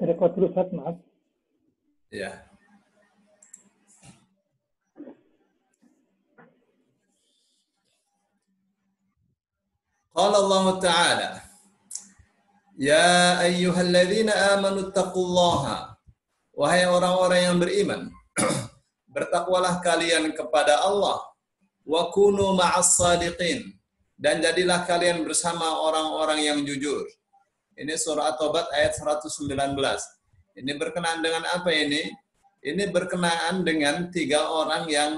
Rekod dulu, Ustaz, maaf. Ya. Qala Allah Ta'ala, Ya ayyuhalladzina amanu taqullaha. Wahai orang-orang yang beriman, bertakwalah kalian kepada Allah. Wa kunu ma'as sadiqin. Dan jadilah kalian bersama orang-orang yang jujur. Ini surah At-Taubat ayat 119. Ini berkenaan dengan apa ini? Ini berkenaan dengan 3 orang yang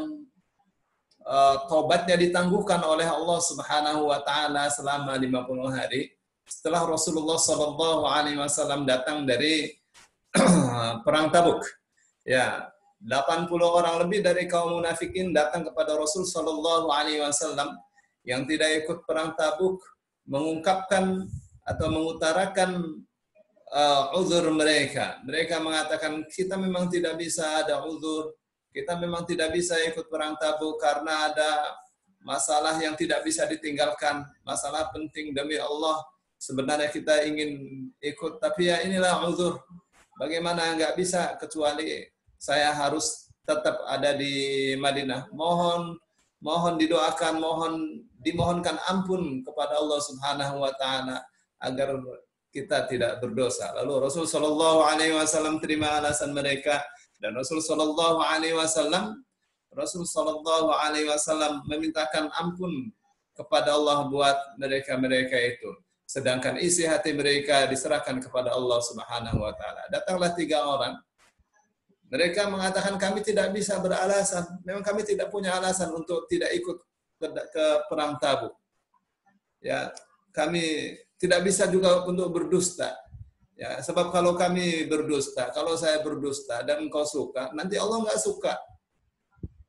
taubatnya ditangguhkan oleh Allah Subhanahu wa taala selama 50 hari setelah Rasulullah sallallahu alaihi wasallam datang dari perang Tabuk. Ya, 80 orang lebih dari kaum munafikin datang kepada Rasul sallallahu alaihi wasallam yang tidak ikut perang Tabuk, mengungkapkan atau mengutarakan uzur mereka. Mereka mengatakan kita memang tidak bisa ada uzur. Kita memang tidak bisa ikut perang Tabuk karena ada masalah yang tidak bisa ditinggalkan, masalah penting demi Allah. Sebenarnya kita ingin ikut, tapi ya inilah uzur. Bagaimana nggak bisa kecuali saya harus tetap ada di Madinah. Mohon didoakan, dimohonkan ampun kepada Allah Subhanahu wa taala agar kita tidak berdosa. Lalu Rasul sallallahu alaihi wasallam terima alasan mereka. Dan Rasul sallallahu alaihi wasallam memintakan ampun kepada Allah buat mereka-mereka itu. Sedangkan isi hati mereka diserahkan kepada Allah Subhanahu wa taala. Datanglah 3 orang. Mereka mengatakan kami tidak bisa beralasan. Memang kami tidak punya alasan untuk tidak ikut ke perang Tabuk. Ya, kami tidak bisa juga untuk berdusta. Ya, sebab kalau kami berdusta, kalau saya berdusta dan engkau suka, nanti Allah nggak suka.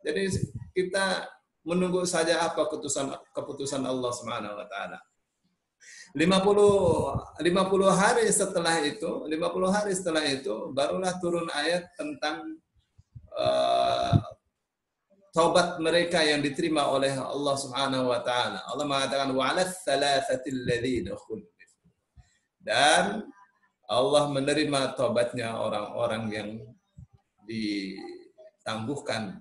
Jadi kita menunggu saja apa keputusan Allah Subhanahu wa taala. 50 hari setelah itu barulah turun ayat tentang taubat mereka yang diterima oleh Allah Subhanahu wa taala. Allah mengatakan wa 'alats tsalatsatil ladzina khulifu. Dan Allah menerima taubatnya orang-orang yang ditangguhkan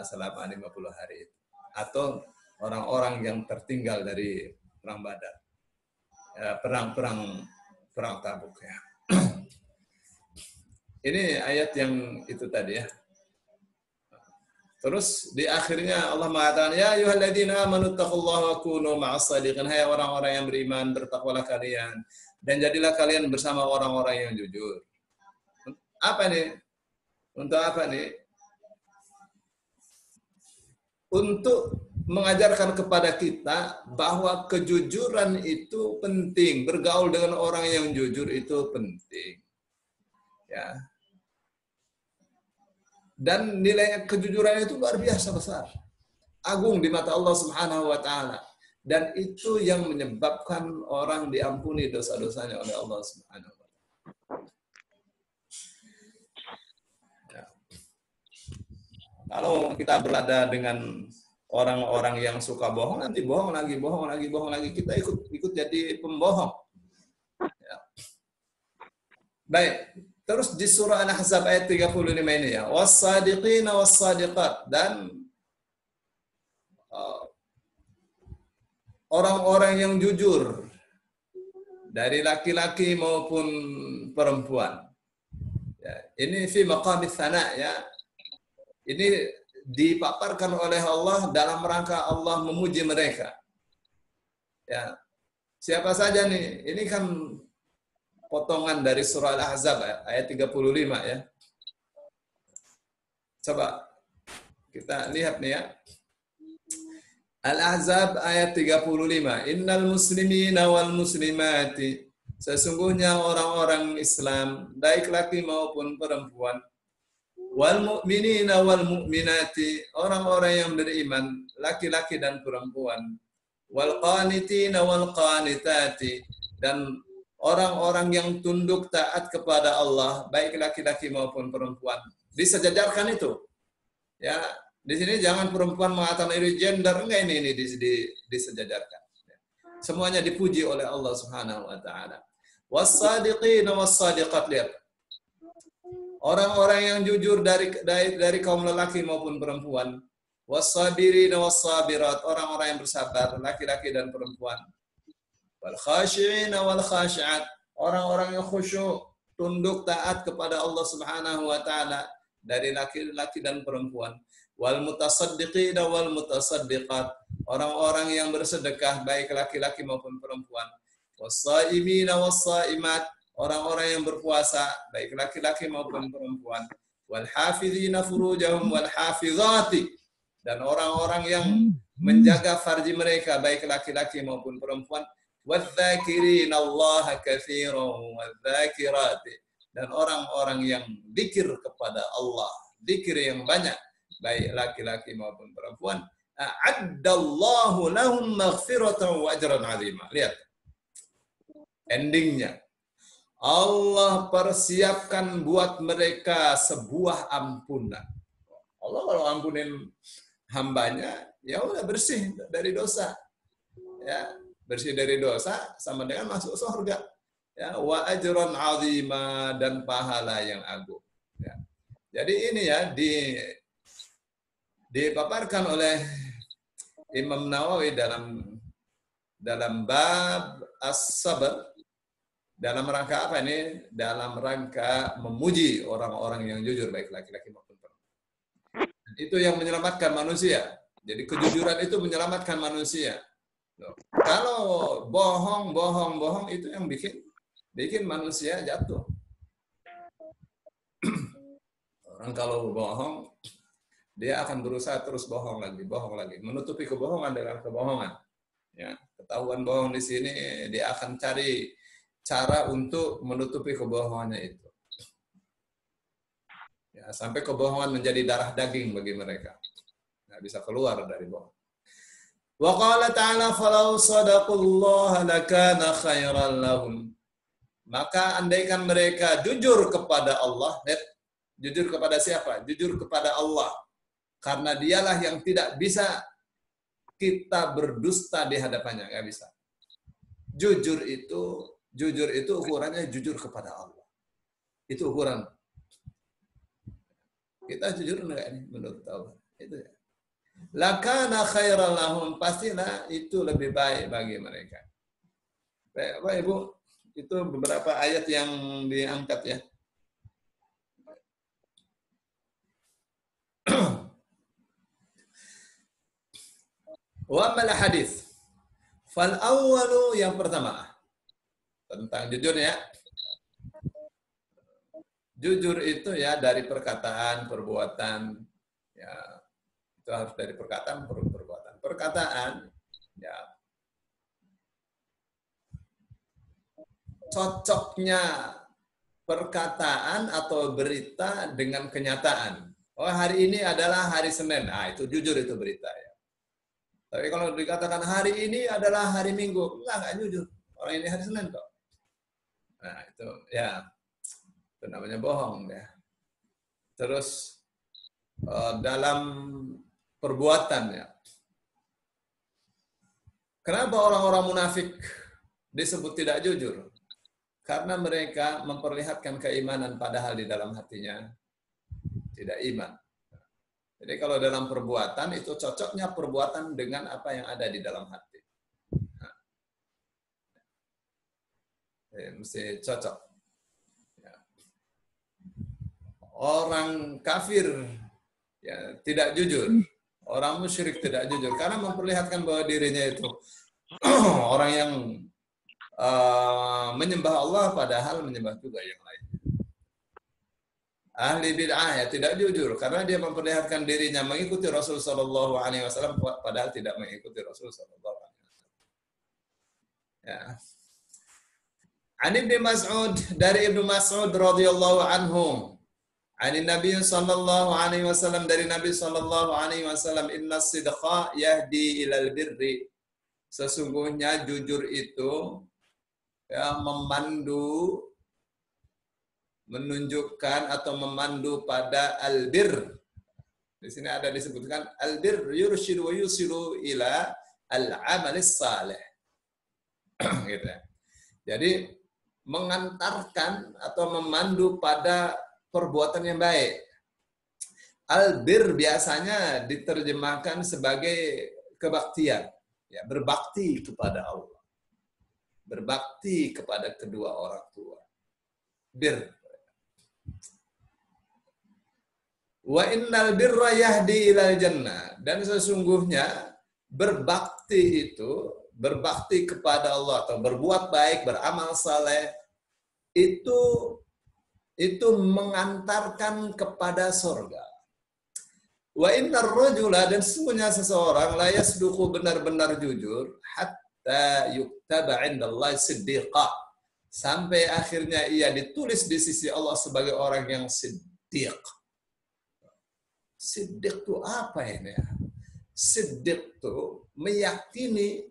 selama 50 hari itu. Atau orang-orang yang tertinggal dari perang Badar. Perang Tabuk ya. Ini ayat yang itu tadi ya. Terus di akhirnya Allah mengatakan, Ya ayyuhalladzina amanu taqullaha wa kunu ma'as shadiqin. Hai orang-orang yang beriman, bertakwalah kalian dan jadilah kalian bersama orang-orang yang jujur. Apa nih? Untuk apa nih? Untuk mengajarkan kepada kita bahwa kejujuran itu penting. Bergaul dengan orang yang jujur itu penting. Ya. Dan nilai kejujuran itu luar biasa besar. Agung di mata Allah Subhanahu wa taala. Dan itu yang menyebabkan orang diampuni dosa-dosanya oleh Allah Subhanahu wa taala. Ya. Kalau kita berada dengan orang-orang yang suka bohong, nanti bohong lagi. Kita ikut jadi pembohong. Ya. Baik. Terus di surah Al-Ahzab ayat 35 ini ya. Was-sadiqina was-sadiqat. Dan orang-orang yang jujur dari laki-laki maupun perempuan. Ya, ini fi maqamits sana ya. Ini dipaparkan oleh Allah dalam rangka Allah memuji mereka. Ya. Siapa saja nih? Ini kan potongan dari surah Al-Ahzab ayat 35 ya. Coba kita lihat nih ya. Al-Ahzab ayat 35. Innal muslimina wal muslimati. Sesungguhnya orang-orang Islam, baik laki maupun perempuan. Wal mu'minina wal mu'minati. Orang-orang yang beriman, laki-laki dan perempuan. Wal qanitina wal qanitati. Dan orang-orang yang tunduk taat kepada Allah, baik laki-laki maupun perempuan. Disejajarkan itu. Ya. Di sini jangan perempuan mengatakan ini gender, enggak ini disejajarkan. Semuanya dipuji oleh Allah Subhanahu wa taala. Was-sadiqina was-sadiqat, lihat. Orang-orang yang jujur dari kaum lelaki maupun perempuan. Was-sabirina was-sabirat, orang-orang yang bersabar, laki-laki dan perempuan. Wal khashi'ina wal khashi'at, orang-orang yang khusyuk, tunduk taat kepada Allah Subhanahu wa taala dari laki-laki dan perempuan. Wal mutasaddiqina wal mutasaddiqat, orang-orang yang bersedekah baik laki-laki maupun perempuan. Was-shaimina was-shaimat, orang-orang yang berpuasa baik laki-laki maupun perempuan. Wal hafizina furujahum wal hafizati, dan orang-orang yang menjaga farji mereka baik laki-laki maupun perempuan. Wadz-dzakirina Allaha katsiran wadz-dzakirati, dan orang-orang yang zikir kepada Allah, zikir yang banyak baik laki-laki maupun perempuan. A'addallahu lahum maghfiratan wa ajran 'azima. Lihat endingnya. Allah persiapkan buat mereka sebuah ampunan. Allah kalau ampunin hambanya, ya udah bersih dari dosa. Ya, bersih dari dosa sama dengan masuk surga. Ya, wa ajran 'azima, dan pahala yang agung. Ya. Jadi ini ya dipaparkan oleh Imam Nawawi dalam bab as-sabr. Dalam rangka apa ini? Dalam rangka memuji orang-orang yang jujur baik laki-laki maupun perempuan. Itu yang menyelamatkan manusia. Jadi kejujuran itu menyelamatkan manusia. Loh. Kalau bohong itu yang bikin manusia jatuh. Orang kalau bohong, dia akan berusaha terus bohong lagi, menutupi kebohongan dengan kebohongan. Ya, ketahuan bohong di sini, dia akan cari cara untuk menutupi kebohongannya itu. Ya, sampai kebohongan menjadi darah daging bagi mereka. Nggak bisa keluar dari bohong. Wa qala ta'ala falau sadaqallaha lakana khairan lahum. Maka andaikan mereka jujur kepada Allah, jujur kepada siapa? Jujur kepada Allah. Karena dialah yang tidak bisa kita berdusta di hadapannya, nggak bisa. Jujur itu ukurannya jujur kepada Allah. Itu ukuran. Kita jujur enggak ini menurut Allah? Itu ya. Lakana khairan lahum, pastilah itu lebih baik bagi mereka. Bapak Ibu, itu beberapa ayat yang diangkat ya. Wa mal hadis. Fal awwalu, yang pertama tentang jujur ya. Jujur itu ya dari perkataan, perbuatan, ya itu harus dari perkataan, perbuatan. Perkataan, ya cocoknya perkataan atau berita dengan kenyataan. Oh, hari ini adalah hari Senin, itu jujur, itu berita ya. Tapi kalau dikatakan hari ini adalah hari Minggu, enggak jujur. Orang ini hari Senin kok. Nah, itu ya, itu namanya bohong ya. Terus dalam perbuatan ya. Kenapa orang-orang munafik disebut tidak jujur? Karena mereka memperlihatkan keimanan padahal di dalam hatinya tidak iman. Jadi kalau dalam perbuatan itu cocoknya perbuatan dengan apa yang ada di dalam hati. Mesti cocok. Ya. Orang kafir ya tidak jujur, orang musyrik tidak jujur karena memperlihatkan bahwa dirinya itu orang yang menyembah Allah padahal menyembah juga yang lain. Ahli bid'ah ya tidak jujur karena dia memperlihatkan dirinya mengikuti Rasul sallallahu alaihi wasallam padahal tidak mengikuti Rasul sallallahu alaihi wasallam. Ya. Ani bin Mas'ud, dari Ibnu Mas'ud radhiyallahu anhu, ani Nabi sallallahu alaihi wasallam, dari Nabi sallallahu alaihi wasallam, inna sidqa yahdi ilal birri, sesungguhnya jujur itu ya memandu, menunjukkan atau memandu pada albir. Di sini ada disebutkan albir yurshidu wa yusiru ila al-amalis salih. Gitu ya. Jadi mengantarkan atau memandu pada perbuatan yang baik. Albir biasanya diterjemahkan sebagai kebaktian, ya, berbakti kepada Allah, berbakti kepada kedua orang tua. Bir. Wa innal birra yahdi ilal jannah, dan sesungguhnya berbakti itu, berbakti kepada Allah atau berbuat baik, beramal saleh itu mengantarkan kepada surga. Wa innar rajula, dan sesungguhnya seseorang la yasduqu, benar-benar jujur, hatta yuktaba 'indallahi siddiqa, sampai akhirnya ia ditulis di sisi Allah sebagai orang yang siddiq. Siddiq itu apa ini? Siddiq itu meyakini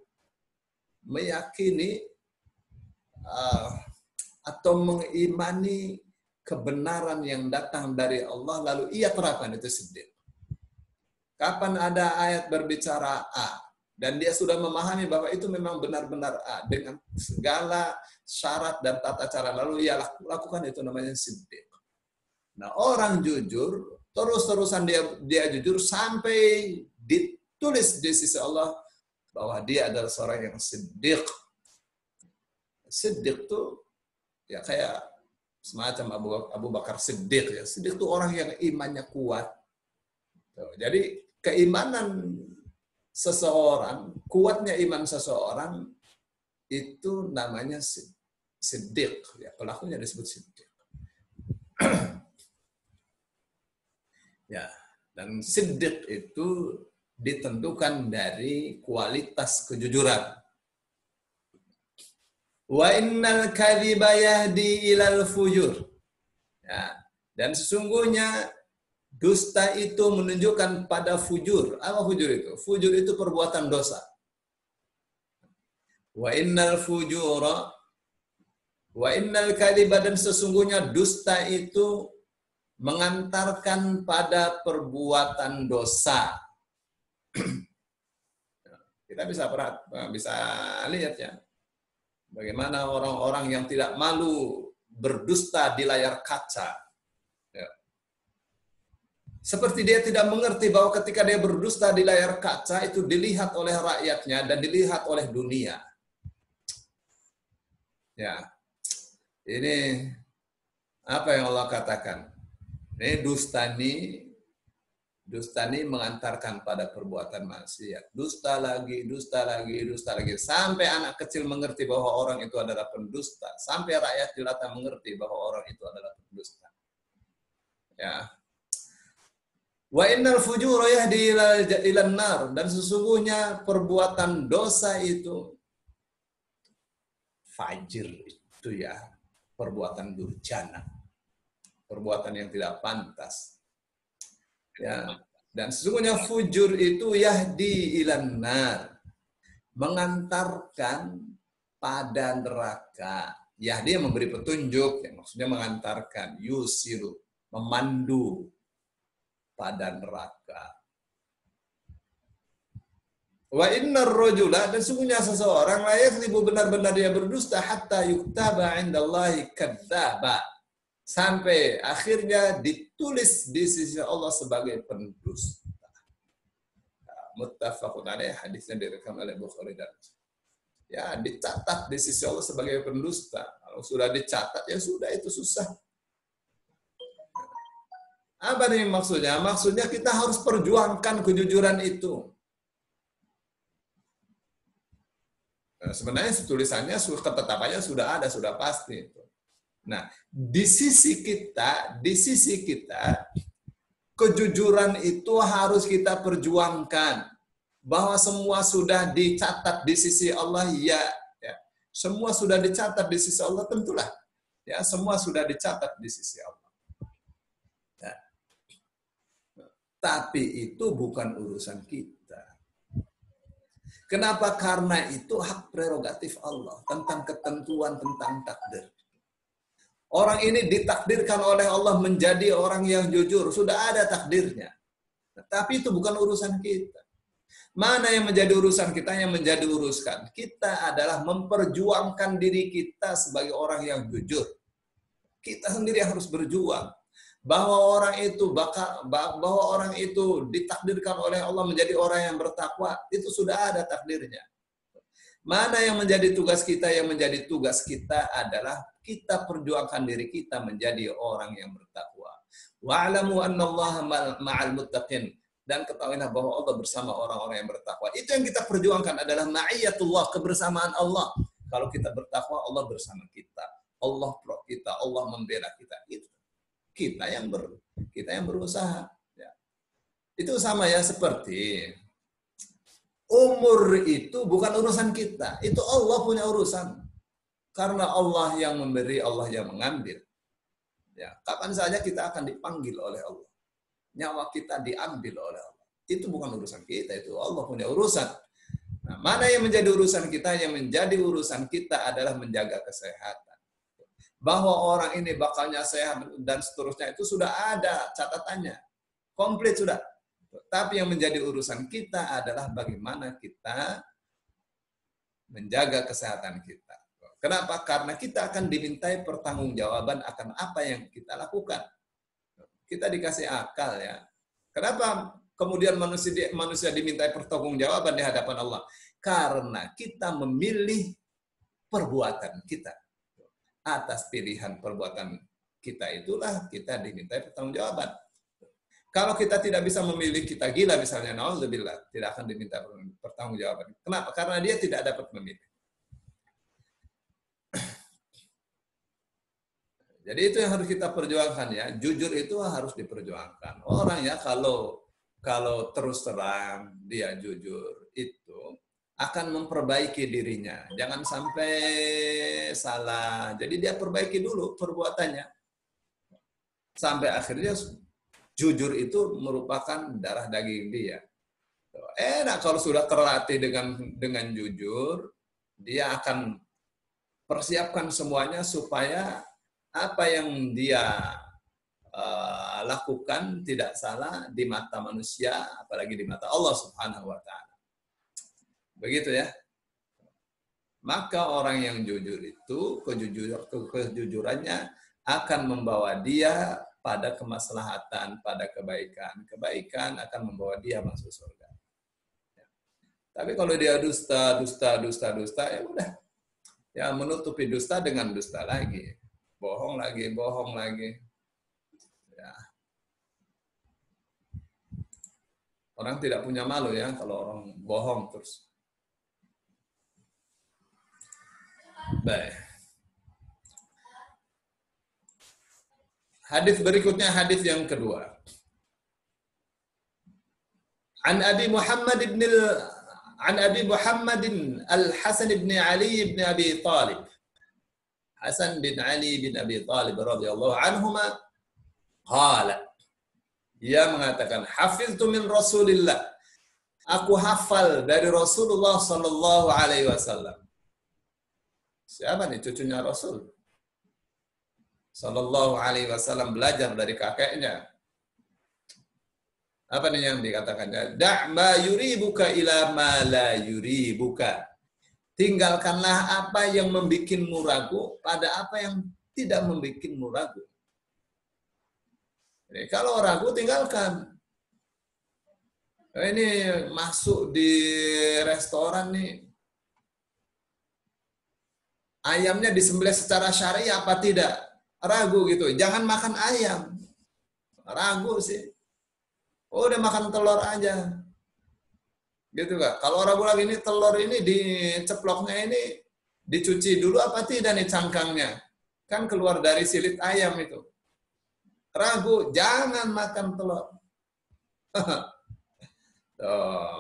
atau mengimani kebenaran yang datang dari Allah, lalu ia terapkan, itu siddiq. Kapan ada ayat berbicara A dan dia sudah memahami bahwa itu memang benar-benar A dengan segala syarat dan tata cara, lalu ia lakukan, itu namanya siddiq. Nah, orang jujur terus-terusan dia jujur sampai ditulis di sisi Allah bahwa dia adalah seorang yang siddiq. Siddiq itu ya kayak semacam Abu Bakar Siddiq, ya. Siddiq itu orang yang imannya kuat. Jadi keimanan seseorang, kuatnya iman seseorang itu namanya siddiq, ya, pelakunya disebut siddiq. Ya, dan siddiq itu ditentukan dari kualitas kejujuran. Wa innal kadhiba yahdi ilal fujur. Ya, dan sesungguhnya dusta itu menunjukkan pada fujur. Apa fujur itu? Fujur itu perbuatan dosa. Wa innal fujura, wa innal kadhiba, dan sesungguhnya dusta itu mengantarkan pada perbuatan dosa. Kita bisa lihat ya, bagaimana orang-orang yang tidak malu berdusta di layar kaca. Ya. Seperti dia tidak mengerti bahwa ketika dia berdusta di layar kaca itu dilihat oleh rakyatnya dan dilihat oleh dunia. Ya, ini apa yang Allah katakan? Ini dustani mengantarkan pada perbuatan maksiat. Dusta lagi, sampai anak kecil mengerti bahwa orang itu adalah pendusta, sampai rakyat jelata mengerti bahwa orang itu adalah pendusta. Ya. Wa innal fujura yahdi ilan nar, dan sesungguhnya perbuatan dosa itu, fajir itu ya, perbuatan durjana, perbuatan yang tidak pantas. Ya, dan sesungguhnya fujur itu yahdi ilan nar, mengantarkan pada neraka. Yahdi yang memberi petunjuk, yang maksudnya mengantarkan, yusiru, memandu pada neraka. Wa innar rajula, dan sesungguhnya seseorang la yakdzibu, benar-benar dia berdusta, hatta yuktaba 'indallahi kadzdzaba, sampai akhirnya ditulis di sisi Allah sebagai pendusta. Muttafaqun alaih, hadisnya direkam oleh Bukhari dan Muslim. Ya, dicatat di sisi Allah sebagai pendusta. Kalau sudah dicatat, ya sudah, itu susah. Apa nih maksudnya? Maksudnya kita harus perjuangkan kejujuran itu. Nah, sebenarnya tulisannya, ketetapannya sudah ada, sudah pasti itu. Nah, di sisi kita, kejujuran itu harus kita perjuangkan. Bahwa semua sudah dicatat di sisi Allah, ya. Semua sudah dicatat di sisi Allah, tentulah. Ya, semua sudah dicatat di sisi Allah. Ya. Tapi itu bukan urusan kita. Kenapa? Karena itu hak prerogatif Allah tentang ketentuan, tentang takdir. Orang ini ditakdirkan oleh Allah menjadi orang yang jujur, sudah ada takdirnya. Tapi itu bukan urusan kita. Mana yang menjadi urusan kita? Yang menjadi urusan kita adalah memperjuangkan diri kita sebagai orang yang jujur. Kita sendiri yang harus berjuang. Bahwa orang itu ditakdirkan oleh Allah menjadi orang yang bertakwa, itu sudah ada takdirnya. Mana yang menjadi tugas kita? Yang menjadi tugas kita adalah kita perjuangkan diri kita menjadi orang yang bertakwa. Wa'lamu annallaha ma'al muttaqin. Dan ketahuilah bahwa Allah bersama orang-orang yang bertakwa. Itu yang kita perjuangkan adalah ma'iyatullah, kebersamaan Allah. Kalau kita bertakwa, Allah bersama kita. Allah pro kita, Allah membela kita. Itu kita yang berusaha. Ya. Itu sama ya seperti umur itu bukan urusan kita. Itu Allah punya urusan. Karena Allah yang memberi, Allah yang mengambil. Ya, kapan saja kita akan dipanggil oleh Allah. Nyawa kita diambil oleh Allah. Itu bukan urusan kita, itu Allah punya urusan. Nah, mana yang menjadi urusan kita? Yang menjadi urusan kita adalah menjaga kesehatan. Bahwa orang ini bakalnya sehat dan seterusnya itu sudah ada catatannya. Komplit sudah. Tapi yang menjadi urusan kita adalah bagaimana kita menjaga kesehatan kita. Kenapa? Karena kita akan dimintai pertanggungjawaban akan apa yang kita lakukan. Kita dikasih akal ya. Kenapa kemudian manusia dimintai pertanggungjawaban di hadapan Allah? Karena kita memilih perbuatan kita. Atas pilihan perbuatan kita itulah kita dimintai pertanggungjawaban. Kalau kita tidak bisa memilih, kita gila misalnya, na'udzubillah, tidak akan diminta pertanggungjawaban. Kenapa? Karena dia tidak dapat memilih. Jadi itu yang harus kita perjuangkan ya. Jujur itu harus diperjuangkan. Orang ya kalau terus terang dia jujur itu akan memperbaiki dirinya. Jangan sampai salah. Jadi dia perbaiki dulu perbuatannya. Sampai akhirnya jujur itu merupakan darah daging dia. Enak kalau sudah terlatih dengan jujur, dia akan persiapkan semuanya supaya apa yang dia lakukan tidak salah di mata manusia, apalagi di mata Allah Subhanahu wa Ta'ala. Begitu ya. Maka orang yang jujur itu, kejujurannya akan membawa dia pada kemaslahatan, pada kebaikan. Kebaikan akan membawa dia masuk surga. Tapi kalau dia dusta, ya udah. Ya menutupi dusta dengan dusta lagi. Bohong lagi. Ya. Orang tidak punya malu ya kalau orang bohong terus. Baik. Hadis berikutnya, hadis yang kedua. An Abi Muhammadin Al-Hasan bin Ali bin Abi Talib. Hasan bin Ali bin Abi Talib radhiyallahu anhuma qala, ia mengatakan, hafiztu min Rasulillah, aku hafal dari Rasulullah sallallahu alaihi wasallam. Siapa nih cucunya Rasul sallallahu alaihi wasallam, belajar dari kakeknya. Apa nih yang dikatakannya? Da' ma yuribuka ila ma la yuribuka. Tinggalkanlah apa yang membikinmu ragu pada apa yang tidak membikinmu ragu. Jadi, kalau ragu tinggalkan. Ini masuk di restoran nih. Ayamnya disembelih secara syar'i apa tidak? Ragu gitu. Jangan makan ayam. Ragu sih. Oh, udah makan telur aja. Gitu Kak. Kalau ragu lagi ini telur ini diceploknya ini dicuci dulu apa tidak nih cangkangnya? Kan keluar dari silit ayam itu. Ragu, jangan makan telur.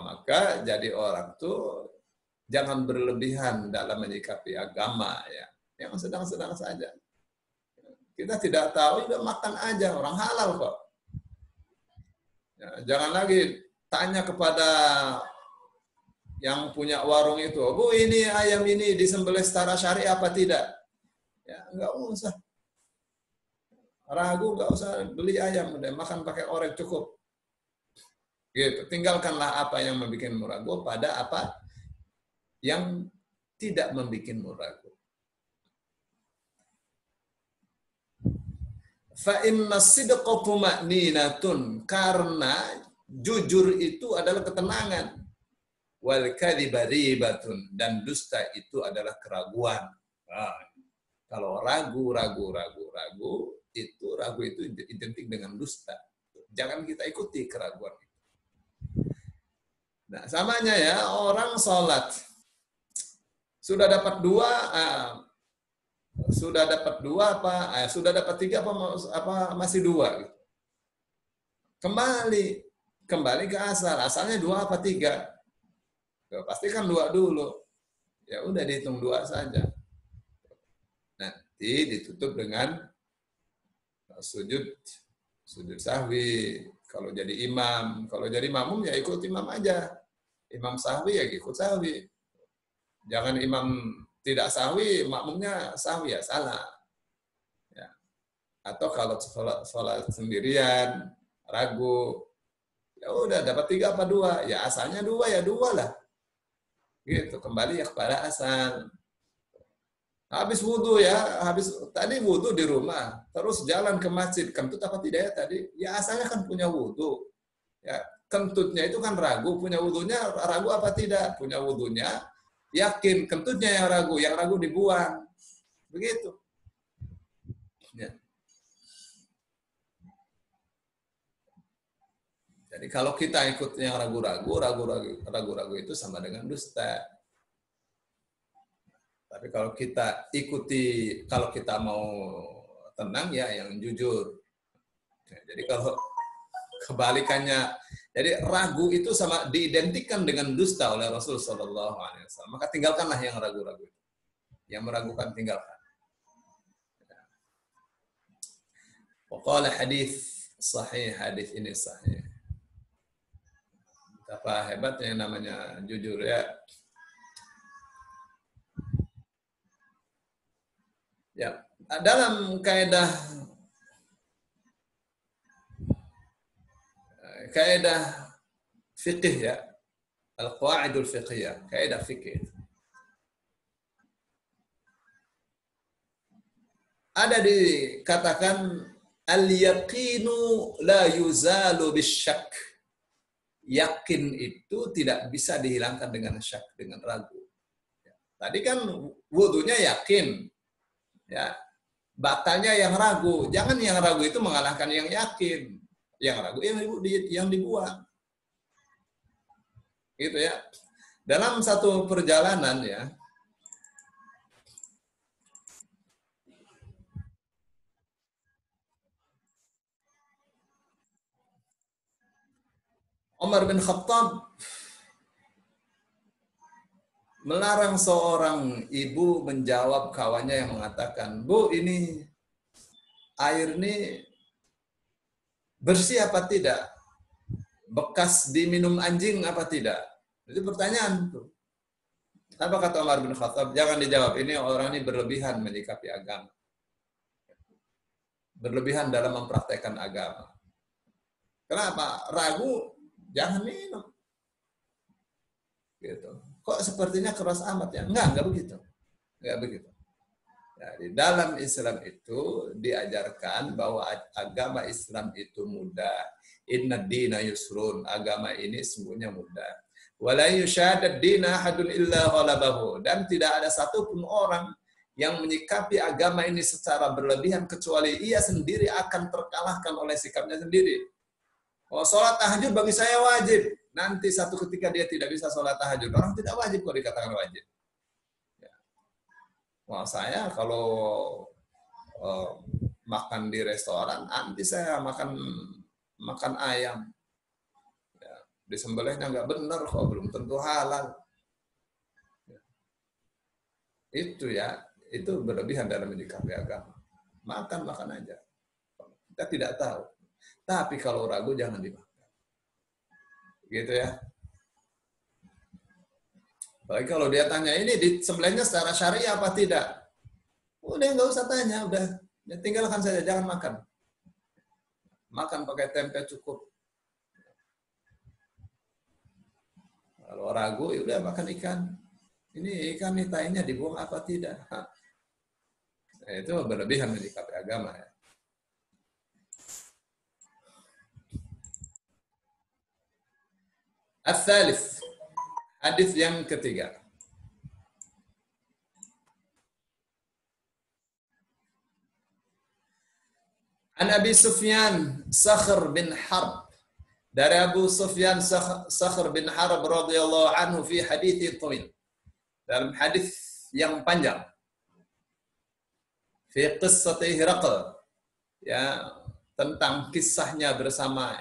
Maka jadi orang tuh jangan berlebihan dalam menyikapi agama ya. Yang sedang-sedang saja. Kita tidak tahu, udah makan aja, orang halal kok. Ya, jangan lagi tanya kepada yang punya warung itu, Bu, ini ayam ini disembelih secara syar'i apa tidak? Ya, enggak usah. Ragu, enggak usah beli ayam, udah makan pakai orek cukup. Gitu. Tinggalkanlah apa yang membuatmu ragu pada apa yang tidak membuatmu ragu. Fa inna sidqa tuma'ninatun, karena jujur itu adalah ketenangan. Wal kadhiba ribatun, dan dusta itu adalah keraguan. Nah, kalau ragu itu identik dengan dusta. Jangan kita ikuti keraguan itu. Nah, samanya ya, orang sholat sudah dapat sudah dapat tiga apa masih dua gitu. Kembali ke asalnya dua apa tiga, pastikan dua dulu, ya udah dihitung dua saja, nanti ditutup dengan sujud sahwi kalau jadi imam. Kalau jadi makmum ya ikut imam aja, imam sahwi ya ikut sahwi, jangan imam tidak sahwi makmumnya sahwi, ya salah. Atau kalau sholat sendirian ragu, ya udah dapat tiga apa dua, ya asalnya dua ya dua lah, gitu. Kembali ya kepada asal. Habis wudhu ya, tadi wudhu di rumah, terus jalan ke masjid, kentut apa tidak ya tadi? Ya asalnya kan punya wudhu, ya kentutnya itu kan ragu, punya wudhunya ragu apa tidak? Punya wudhunya yakin, kentutnya yang ragu dibuang, begitu. Ya. Jadi kalau kita ikut yang ragu-ragu itu sama dengan dusta. Tapi kalau kita ikuti, kalau kita mau tenang ya yang jujur. Ya, jadi kalau kebalikannya, jadi ragu itu sama diidentikan dengan dusta oleh Rasul Shallallahu Alaihi Wasallam. Maka tinggalkanlah yang ragu-ragu itu. Yang meragukan tinggalkan. Waqala hadis sahih, hadis ini sahih. Betapa hebatnya yang namanya jujur ya. Ya, dalam kaidah fikih ya, al-qawaidul fiqhiyah, kaidah fikih. Ada dikatakan al-yaqinu la yuzalu bisyak. Yakin itu tidak bisa dihilangkan dengan syak, dengan ragu. Tadi kan wudunya yakin, ya batalnya yang ragu. Jangan yang ragu itu mengalahkan yang yakin. Yang ragu yang dibuang. Gitu ya. Dalam satu perjalanan ya, Umar bin Khattab melarang seorang ibu menjawab kawannya yang mengatakan, "Bu, ini air ini bersih apa tidak? Bekas diminum anjing apa tidak?" Itu pertanyaan tuh. Apa kata Umar bin Khattab? Jangan dijawab, ini orang ini berlebihan menyikapi agama. Berlebihan dalam mempraktekkan agama. Kenapa? Ragu, jangan minum. Gitu. Kok sepertinya keras amat ya? Enggak begitu. Enggak begitu. Ya, di dalam Islam itu diajarkan bahwa agama Islam itu mudah. Inna dina yusrun. Agama ini sungguhnya mudah. Wala yushadad dina ahadun illa ghalabahu. Dan tidak ada satupun orang yang menyikapi agama ini secara berlebihan kecuali ia sendiri akan terkalahkan oleh sikapnya sendiri. Oh, sholat tahajud bagi saya wajib. Nanti satu ketika dia tidak bisa sholat tahajud. Orang tidak wajib kok dikatakan wajib. Ya. Wah, saya kalau makan di restoran, nanti saya makan ayam. Ya. Disembelihnya nggak benar kok, belum tentu halal. Ya. Itu ya, itu berlebihan dalam menyikapi agama. Makan aja. Kita tidak tahu. Tapi kalau ragu jangan dimakan. Gitu ya. Baik, kalau dia tanya ini disembelihnya secara syariah apa tidak? Udah nggak usah tanya, udah ya, tinggalkan saja, jangan makan. Makan pakai tempe cukup. Kalau ragu, ya udah makan ikan. Ini ikan nih tainya dibuang apa tidak? Nah, itu berlebihan menyikapi agama ya. Ats-tsalits, hadis yang ketiga. An Abi Sufyan Sakhr bin Harb, dari Abu Sufyan Sakhr bin Harb radhiyallahu anhu fi hadits tawil, dalam hadis yang panjang, fi qissati Hiraql, ya, tentang kisahnya bersama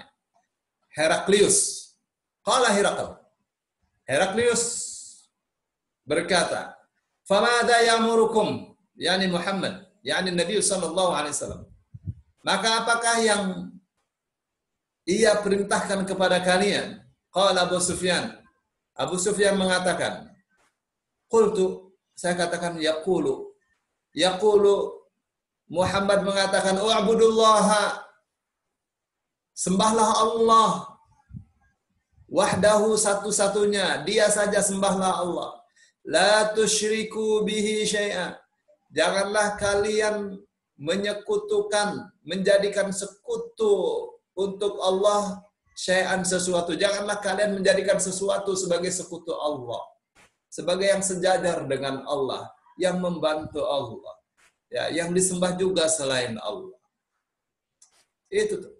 Heraklius. Qala Hiraql, Heraklius berkata, "Famadha ya'murukum?" Yani Muhammad, yani Nabi sallallahu alaihi wasallam. Maka apakah yang ia perintahkan kepada kalian? Qala Abu Sufyan. Abu Sufyan mengatakan, qultu, saya katakan yaqulu. Yaqulu, Muhammad mengatakan, u'budullaha, sembahlah Allah. Wahdahu, satu-satunya, dia saja sembahlah Allah. La tusyriku bihi syai'an. Janganlah kalian menyekutukan, menjadikan sekutu untuk Allah syai'an, sesuatu. Janganlah kalian menjadikan sesuatu sebagai sekutu Allah, sebagai yang sejajar dengan Allah, yang membantu Allah, ya, yang disembah juga selain Allah. Itu tuh.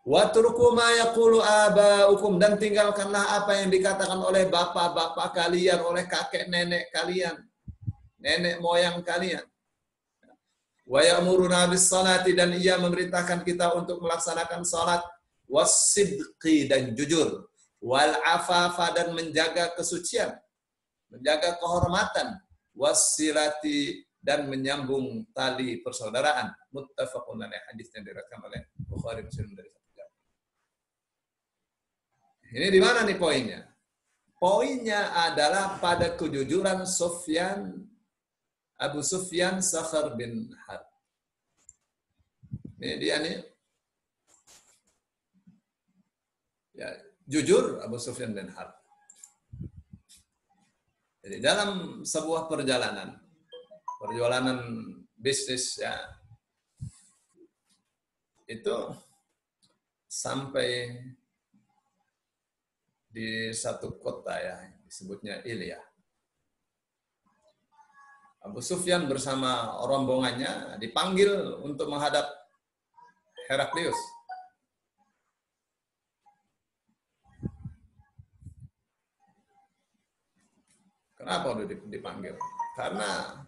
Watruku ma yaqulu abaukum, dan tinggalkanlah apa yang dikatakan oleh bapak-bapak kalian, oleh kakek nenek kalian, nenek moyang kalian. Wa ya'muruna bis salati, dan ia memerintahkan kita untuk melaksanakan salat, wasidqi, dan jujur, wal afafa, dan menjaga kesucian, menjaga kehormatan, wasilati, dan menyambung tali persaudaraan. Muttafaqun alaih, hadisnya diriwayatkan oleh Bukhari Muslim dari satu jam. Ini di mana nih poinnya? Poinnya adalah pada kejujuran Abu Sufyan Sakhr bin Harb. Ini dia nih. Ya, jujur Abu Sufyan bin Harb. Jadi dalam sebuah perjalanan bisnis, ya, itu sampai di satu kota, ya, disebutnya Ilya. Abu Sufyan bersama rombongannya dipanggil untuk menghadap Heraklius. Kenapa udah dipanggil? Karena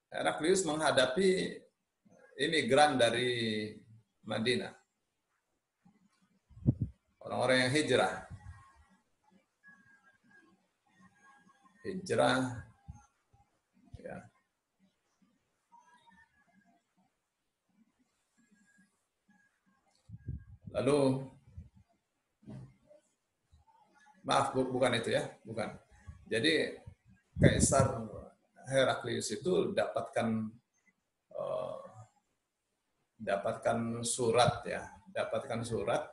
Heraklius menghadapi imigran dari Madinah, orang-orang yang hijrah, ya. Lalu, maaf, bukan itu ya, bukan. Jadi Kaisar Heraklius itu dapatkan surat, ya, dapatkan surat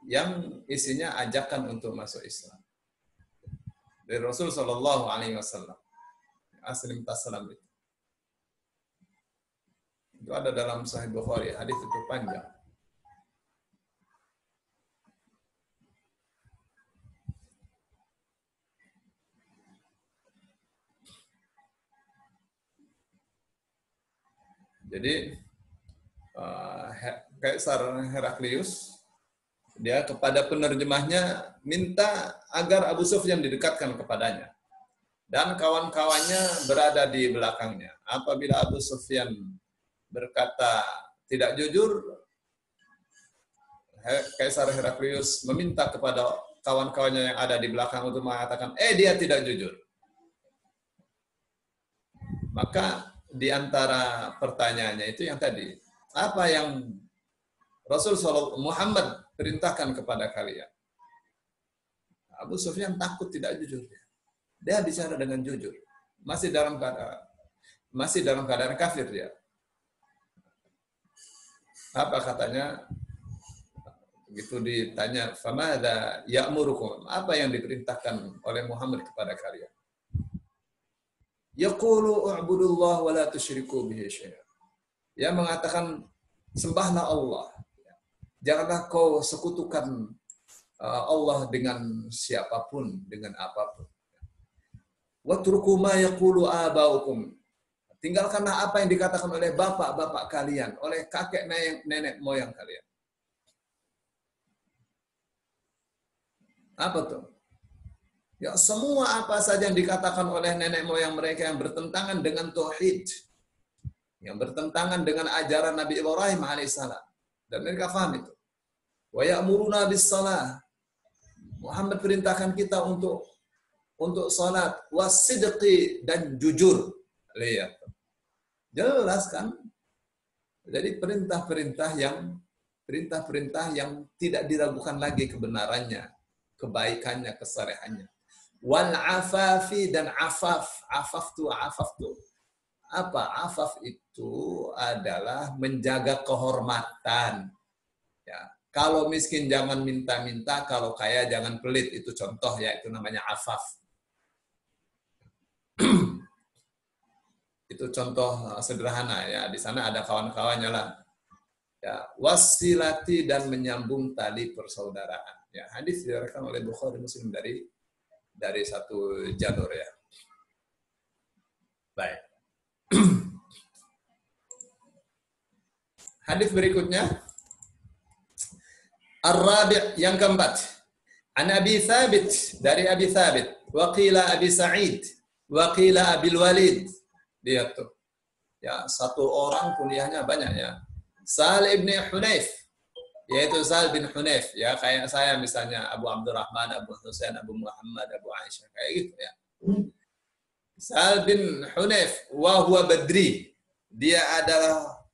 yang isinya ajakan untuk masuk Islam dari Rasul Shallallahu Alaihi Wasallam. Aslim taslam itu ada dalam Sahih Bukhari, hadis itu panjang. Jadi Kaisar Heraklius, dia kepada penerjemahnya minta agar Abu Sufyan didekatkan kepadanya dan kawan-kawannya berada di belakangnya. Apabila Abu Sufyan berkata tidak jujur, Kaisar Heraklius meminta kepada kawan-kawannya yang ada di belakang untuk mengatakan, dia tidak jujur. Maka di antara pertanyaannya itu yang tadi, apa yang Rasul Muhammad perintahkan kepada kalian? Abu Sufyan takut tidak jujur. Dia bicara dengan jujur. Masih dalam keadaan kafir dia. Apa katanya? Begitu ditanya, "Famadza ya'murukum?" Apa yang diperintahkan oleh Muhammad kepada kalian? Yaqulu u'budullah wa la tusyriku bihi syai'a. Dia mengatakan, sembahlah Allah. Janganlah kau sekutukan Allah dengan siapapun, dengan apapun. Watruku ma yaqulu abaukum. Tinggalkanlah apa yang dikatakan oleh bapak-bapak kalian, oleh kakek nenek moyang kalian. Apa tuh? Ya, semua apa saja yang dikatakan oleh nenek moyang mereka yang bertentangan dengan tauhid, yang bertentangan dengan ajaran Nabi Ibrahim alaihissalam, dan mereka paham itu. Wa ya'muruna bis shalah. Muhammad perintahkan kita untuk salat, wasidqi, dan jujur. Lihat. Jelas kan? Jadi perintah-perintah yang tidak diragukan lagi kebenarannya, kebaikannya, kesalehannya. Wal afafi, dan afaf. Afaf tuh. Apa? Afaf itu adalah menjaga kehormatan. Ya. Kalau miskin jangan minta-minta, kalau kaya jangan pelit. Itu contoh ya, itu namanya afaf. Itu contoh sederhana ya. Di sana ada kawan-kawannya lah. Ya, wasilati, dan menyambung tali persaudaraan. Ya, hadis diriwayatkan oleh Bukhari Muslim dari satu jalur ya. Baik. Hadis berikutnya, Ar-Rabi', yang keempat. An Abi Thabit, dari Abi Thabit, wa qila Abi Sa'id, wa qila Abil Walid. Dia tuh. Ya, satu orang kuliahnya banyak ya. Sal ibn Hunayf, yaitu Sal bin Hunayf, ya kayak saya misalnya Abu Abdurrahman, Abu Husain, Abu Muhammad, Abu Aisyah, kayak gitu ya. Sal bin Hunayf wa huwa Badri. Dia adalah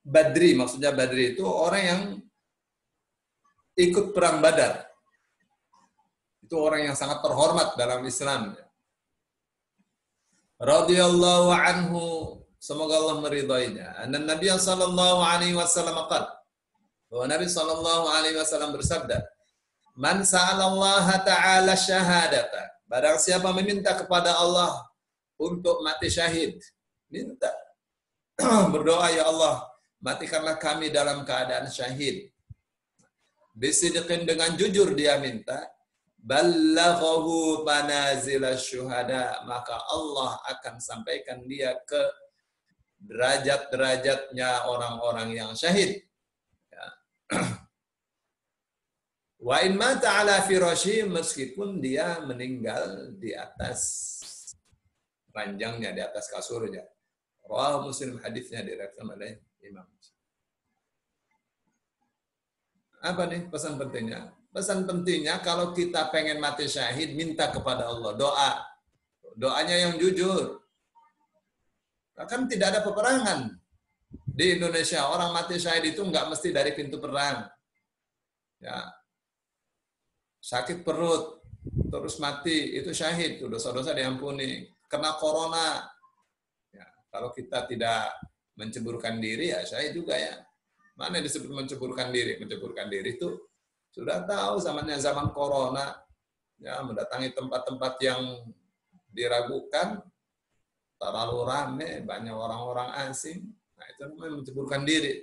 Badri, maksudnya Badri itu orang yang ikut perang Badar. Itu orang yang sangat terhormat dalam Islam. Radhiyallahu anhu, semoga Allah meridainya. Anna Nabi sallallahu alaihi wasallam qala, bahwa Nabi sallallahu alaihi wasallam bersabda, "Man sa'alallaha ta'ala syahadata." Barang siapa meminta kepada Allah untuk mati syahid, minta berdoa, ya Allah, matikanlah kami dalam keadaan syahid. Bisidqin, dengan jujur dia minta, ballaghahu manazila syuhada, maka Allah akan sampaikan dia ke derajat-derajatnya orang-orang yang syahid. Ya. Wa in mata ala firasyi, meskipun dia meninggal di atas ranjangnya, di atas kasurnya. Rawahu Muslim, hadisnya diriwayatkan oleh Imam Muslim. Apa nih pesan pentingnya? Pesan pentingnya, kalau kita pengen mati syahid, minta kepada Allah, doa. Doanya yang jujur. Kan tidak ada peperangan. Di Indonesia, orang mati syahid itu nggak mesti dari pintu perang. Ya. Sakit perut, terus mati, itu syahid. Dosa-dosa diampuni. Kena corona. Ya. Kalau kita tidak menceburkan diri, ya syahid juga ya. Mana disebut menceburkan diri? Menceburkan diri itu sudah tahu zamannya zaman corona, ya, mendatangi tempat-tempat yang diragukan, terlalu ramai, banyak orang-orang asing. Nah, itu namanya menceburkan diri.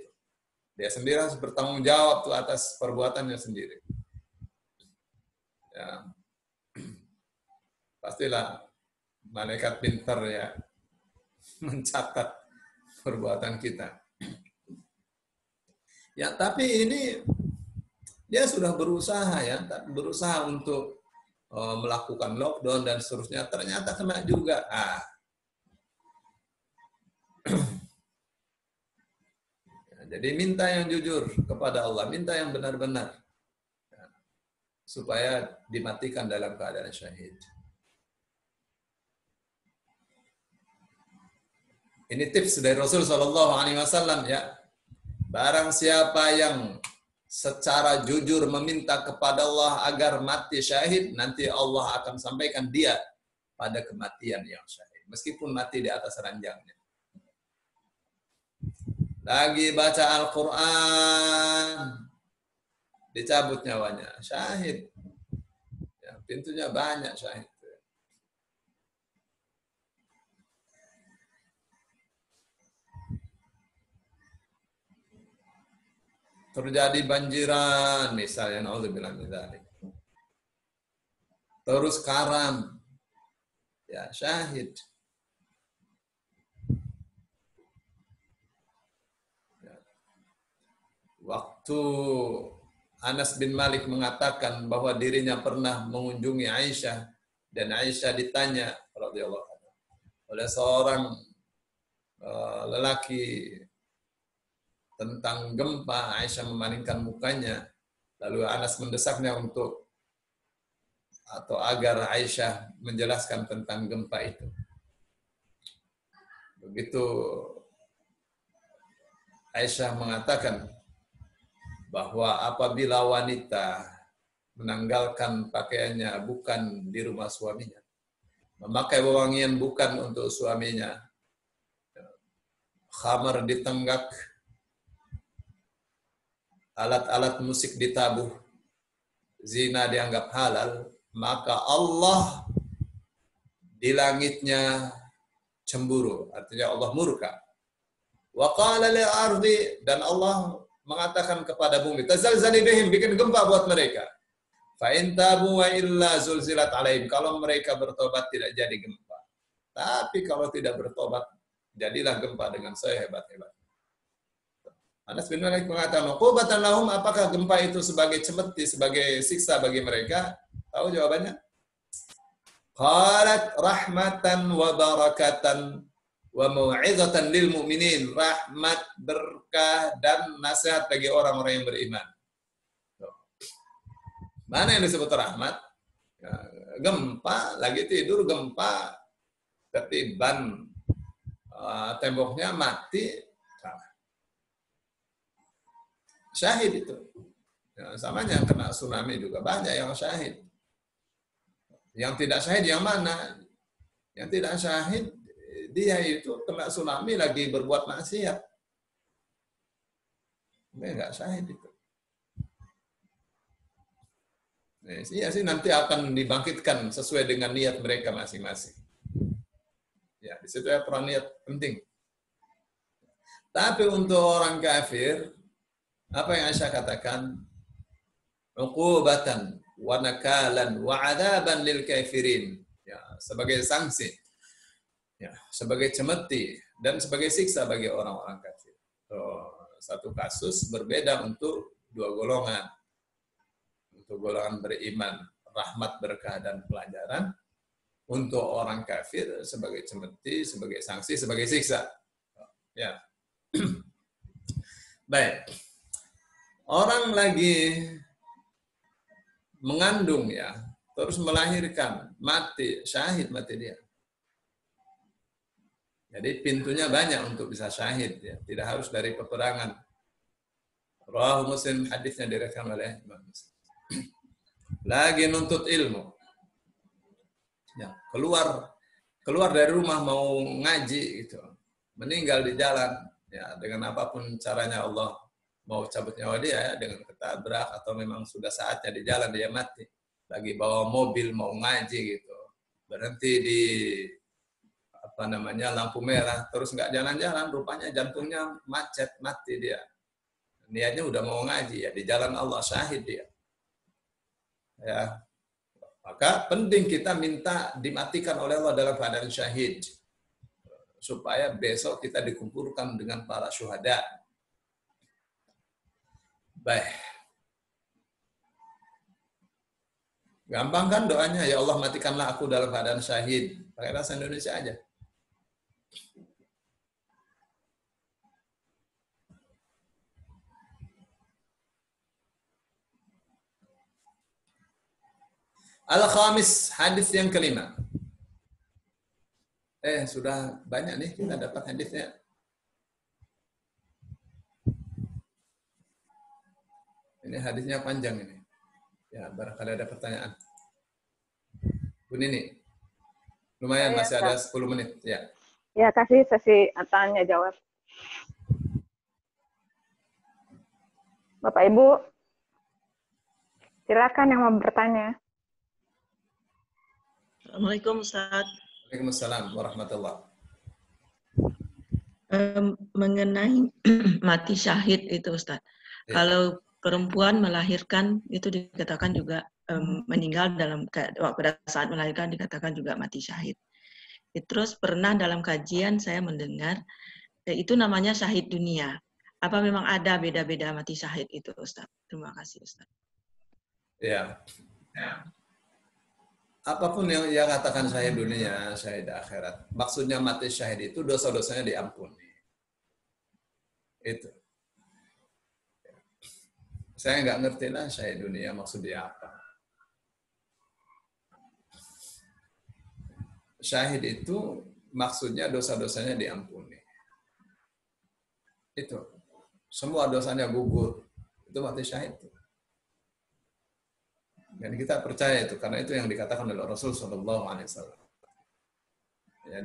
Dia sendiri harus bertanggung jawab tuh atas perbuatannya sendiri. Ya. Pastilah malaikat pintar ya mencatat perbuatan kita. Ya, tapi ini dia sudah berusaha untuk melakukan lockdown dan seterusnya, ternyata kena juga. Jadi minta yang jujur kepada Allah, minta yang benar-benar, supaya dimatikan dalam keadaan syahid. Ini tips dari Rasul Shallallahu Alaihi Wasallam ya. Barang siapa yang secara jujur meminta kepada Allah agar mati syahid, nanti Allah akan sampaikan dia pada kematian yang syahid, meskipun mati di atas ranjangnya. Lagi baca Al-Quran, dicabut nyawanya. Syahid. Ya, pintunya banyak syahid. Terjadi banjiran misalnya, naudzubillah min dzalik. Terus karam, ya syahid. Ya. Waktu Anas bin Malik mengatakan bahwa dirinya pernah mengunjungi Aisyah dan Aisyah ditanya radhiyallahu anha oleh seorang lelaki tentang gempa, Aisyah memalingkan mukanya, lalu Anas mendesaknya untuk atau agar Aisyah menjelaskan tentang gempa itu. Begitu Aisyah mengatakan bahwa apabila wanita menanggalkan pakaiannya bukan di rumah suaminya, memakai wewangian bukan untuk suaminya, khamar ditenggak, alat-alat musik ditabuh, zina dianggap halal, maka Allah di langitnya cemburu, artinya Allah murka. Wa qala lil ardi, dan Allah mengatakan kepada bumi, tazalzali bihim, bikin gempa buat mereka. Fa in tabu wa illa zulzilat alaihim, kalau mereka bertobat tidak jadi gempa. Tapi kalau tidak bertobat, jadilah gempa dengan sehebat-hebat. Anas bin Malik mengatakan, uqubatan lahum, apakah gempa itu sebagai cemeti, sebagai siksa bagi mereka? Tahu jawabannya? Qalat rahmatan wa barakatan wa mau'izatan lil mu'minin. Rahmat, berkah, dan nasihat bagi orang-orang yang beriman. Mana yang disebut rahmat? Gempa, lagi tidur gempa, ketiban temboknya mati, syahid itu. Ya, samanya kena tsunami juga banyak yang syahid. Yang tidak syahid yang mana? Yang tidak syahid, dia itu kena tsunami lagi berbuat maksiat. Dia nggak syahid itu. Iya sih, nanti akan dibangkitkan sesuai dengan niat mereka masing-masing. Ya, di situ ya peran niat penting. Tapi untuk orang kafir, apa yang Aisyah katakan? Uqubatan wa nakalan wa adzaban lil kafirin. Ya, sebagai sanksi. Ya, sebagai cemeti dan sebagai siksa bagi orang-orang kafir. So, satu kasus berbeda untuk dua golongan. Untuk golongan beriman, rahmat, berkah, dan pelajaran. Untuk orang kafir sebagai cemeti, sebagai sanksi, sebagai siksa. Ya. Baik. Orang lagi mengandung ya, terus melahirkan, mati, syahid mati dia. Jadi pintunya banyak untuk bisa syahid ya, tidak harus dari peperangan. Rawahu Muslim, hadisnya diriwayatkan oleh Imam Muslim. Lagi nuntut ilmu. Ya, keluar dari rumah mau ngaji gitu. Meninggal di jalan ya, dengan apapun caranya Allah mau cabut nyawa dia ya, dengan ketabrak atau memang sudah saatnya di jalan dia mati. Lagi bawa mobil mau ngaji gitu. Berhenti di lampu merah, terus nggak jalan-jalan, rupanya jantungnya macet, mati dia. Niatnya udah mau ngaji ya, di jalan Allah, syahid dia. Ya. Maka penting kita minta dimatikan oleh Allah dalam keadaan syahid. Supaya besok kita dikumpulkan dengan para syuhada. Baik. Gampang kan doanya? Ya Allah, matikanlah aku dalam keadaan syahid. Pakai bahasa Indonesia aja. Al-Khamis, hadis yang kelima. Sudah banyak nih kita dapat hadisnya. Ini hadisnya panjang ini. Ya, barangkali ada pertanyaan. Bu Nini, lumayan masih ada 10 menit. Ya. Ya, kasih sesi tanya jawab. Bapak Ibu, Silakan yang mau bertanya. Assalamualaikum Ustaz. Waalaikumsalam warahmatullahi. Mengenai mati syahid itu Ustaz. Ya. Kalau perempuan melahirkan itu dikatakan juga meninggal pada saat melahirkan dikatakan juga mati syahid. Terus pernah dalam kajian saya mendengar itu namanya syahid dunia. Apa memang ada beda-beda mati syahid itu Ustaz? Terima kasih Ustaz. Ya. Apapun yang ia katakan syahid dunia, syahid akhirat. Maksudnya mati syahid itu dosa-dosanya diampuni. Itu. Saya nggak ngerti lah syahid dunia maksudnya apa. Syahid itu maksudnya dosa-dosanya diampuni. Itu. Semua dosanya gugur. Itu mati syahid. Dan kita percaya itu karena itu yang dikatakan oleh Rasul Shallallahu Alaihi Wasallam. Ya,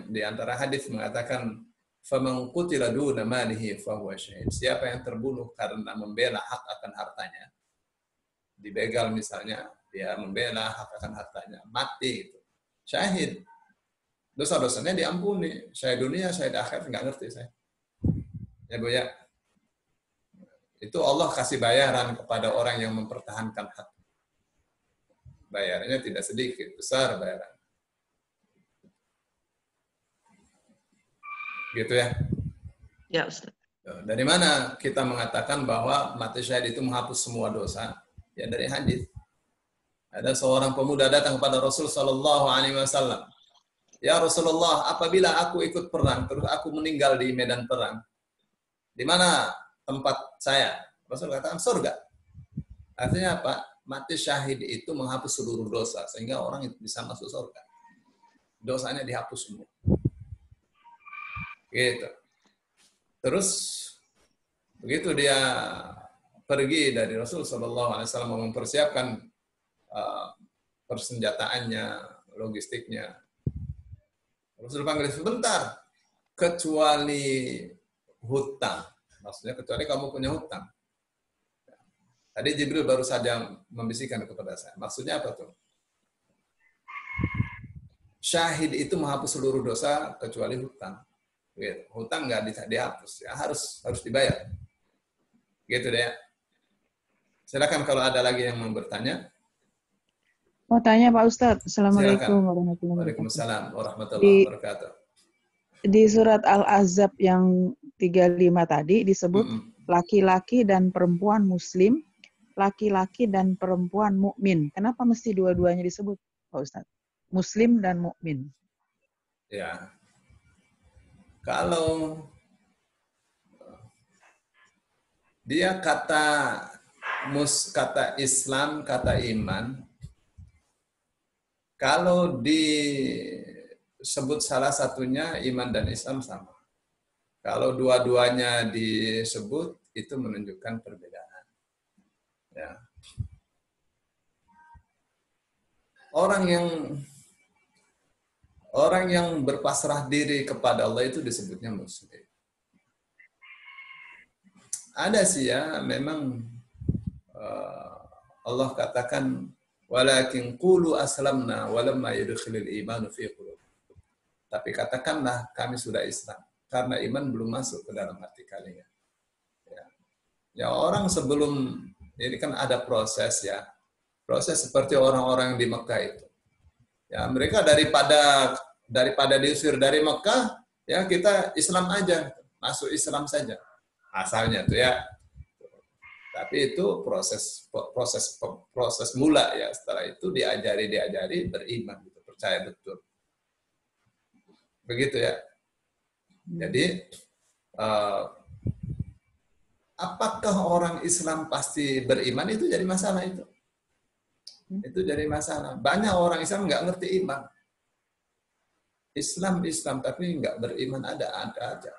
di antara hadis mengatakan, "Faman qutila duna malihi fahuwa syahid." Siapa yang terbunuh karena membela hak akan hartanya, dibegal misalnya, dia membela hak akan hartanya, mati itu, syahid. Dosa-dosanya diampuni. Syahid dunia, syahid akhirat nggak ngerti saya. Ya Bu ya. Itu Allah kasih bayaran kepada orang yang mempertahankan hak. Bayarannya tidak sedikit, besar bayaran. Gitu ya. Ya Ustaz. Dari mana kita mengatakan bahwa mati syahid itu menghapus semua dosa? Ya dari hadis. Ada seorang pemuda datang kepada Rasul Shallallahu Alaihi Wasallam. Ya Rasulullah, apabila aku ikut perang, terus aku meninggal di medan perang, di mana tempat saya? Rasul katakan surga. Artinya apa? Mati syahid itu menghapus seluruh dosa sehingga orang itu bisa masuk surga. Dosanya dihapus semua. Gitu. Terus begitu dia pergi dari Rasul Shallallahu Alaihi Wasallam mempersiapkan persenjataannya, logistiknya. Rasul panggil sebentar, kecuali hutang. Maksudnya kecuali kamu punya hutang. Tadi Jibril baru saja membisikkan kepada saya. Maksudnya apa tuh? Syahid itu menghapus seluruh dosa kecuali hutang. Gitu. Hutang nggak dihapus, ya harus dibayar. Gitu deh. Silakan kalau ada lagi yang mau bertanya. Mau tanya Pak Ustadz. Assalamualaikum Silakan. warahmatullahi wabarakatuh. Waalaikumsalam warahmatullahi wabarakatuh. Di surat Al-Ahzab yang 35 tadi disebut laki-laki dan perempuan muslim, laki-laki dan perempuan mukmin. Kenapa mesti dua-duanya disebut, Pak Ustadz? Muslim dan mukmin. Ya. Kalau dia kata Islam, kata iman, kalau disebut salah satunya iman dan Islam sama. Kalau dua-duanya disebut, itu menunjukkan perbedaan. Ya. Orang yang berpasrah diri kepada Allah itu disebutnya muslim. Ada sih ya, memang Allah katakan, walakin qulu aslamna walamma yadkhulul imanu fi qulubikum. Tapi katakanlah kami sudah Islam, karena iman belum masuk ke dalam hati kalian. Ya orang sebelum ini kan ada proses ya. Proses seperti orang-orang di Mekah itu. Ya, mereka daripada diusir dari Mekah, ya kita Islam aja, masuk Islam saja. Asalnya tuh ya. Tapi itu proses mula ya. Setelah itu diajari beriman gitu, percaya betul. Begitu ya. Jadi apakah orang Islam pasti beriman, itu jadi masalah itu. Itu jadi masalah. Banyak orang Islam nggak ngerti iman. Islam tapi nggak beriman, ada aja.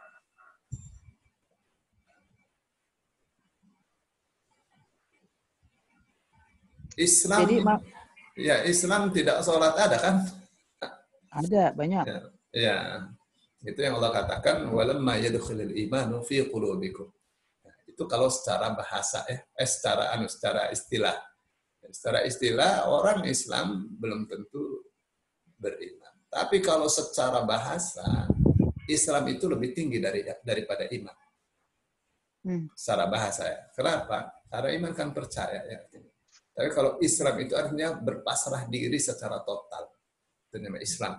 Islam, jadi, ya Islam tidak sholat ada kan? Ada banyak. Ya, itu yang Allah katakan walamma yadkhulul imanu fi qulubikum. Itu kalau secara bahasa secara istilah. Secara istilah orang Islam belum tentu beriman. Tapi kalau secara bahasa Islam itu lebih tinggi daripada iman. Secara bahasa ya. Kenapa? Karena iman kan percaya ya. Tapi kalau Islam itu artinya berpasrah diri secara total. Itu namanya Islam.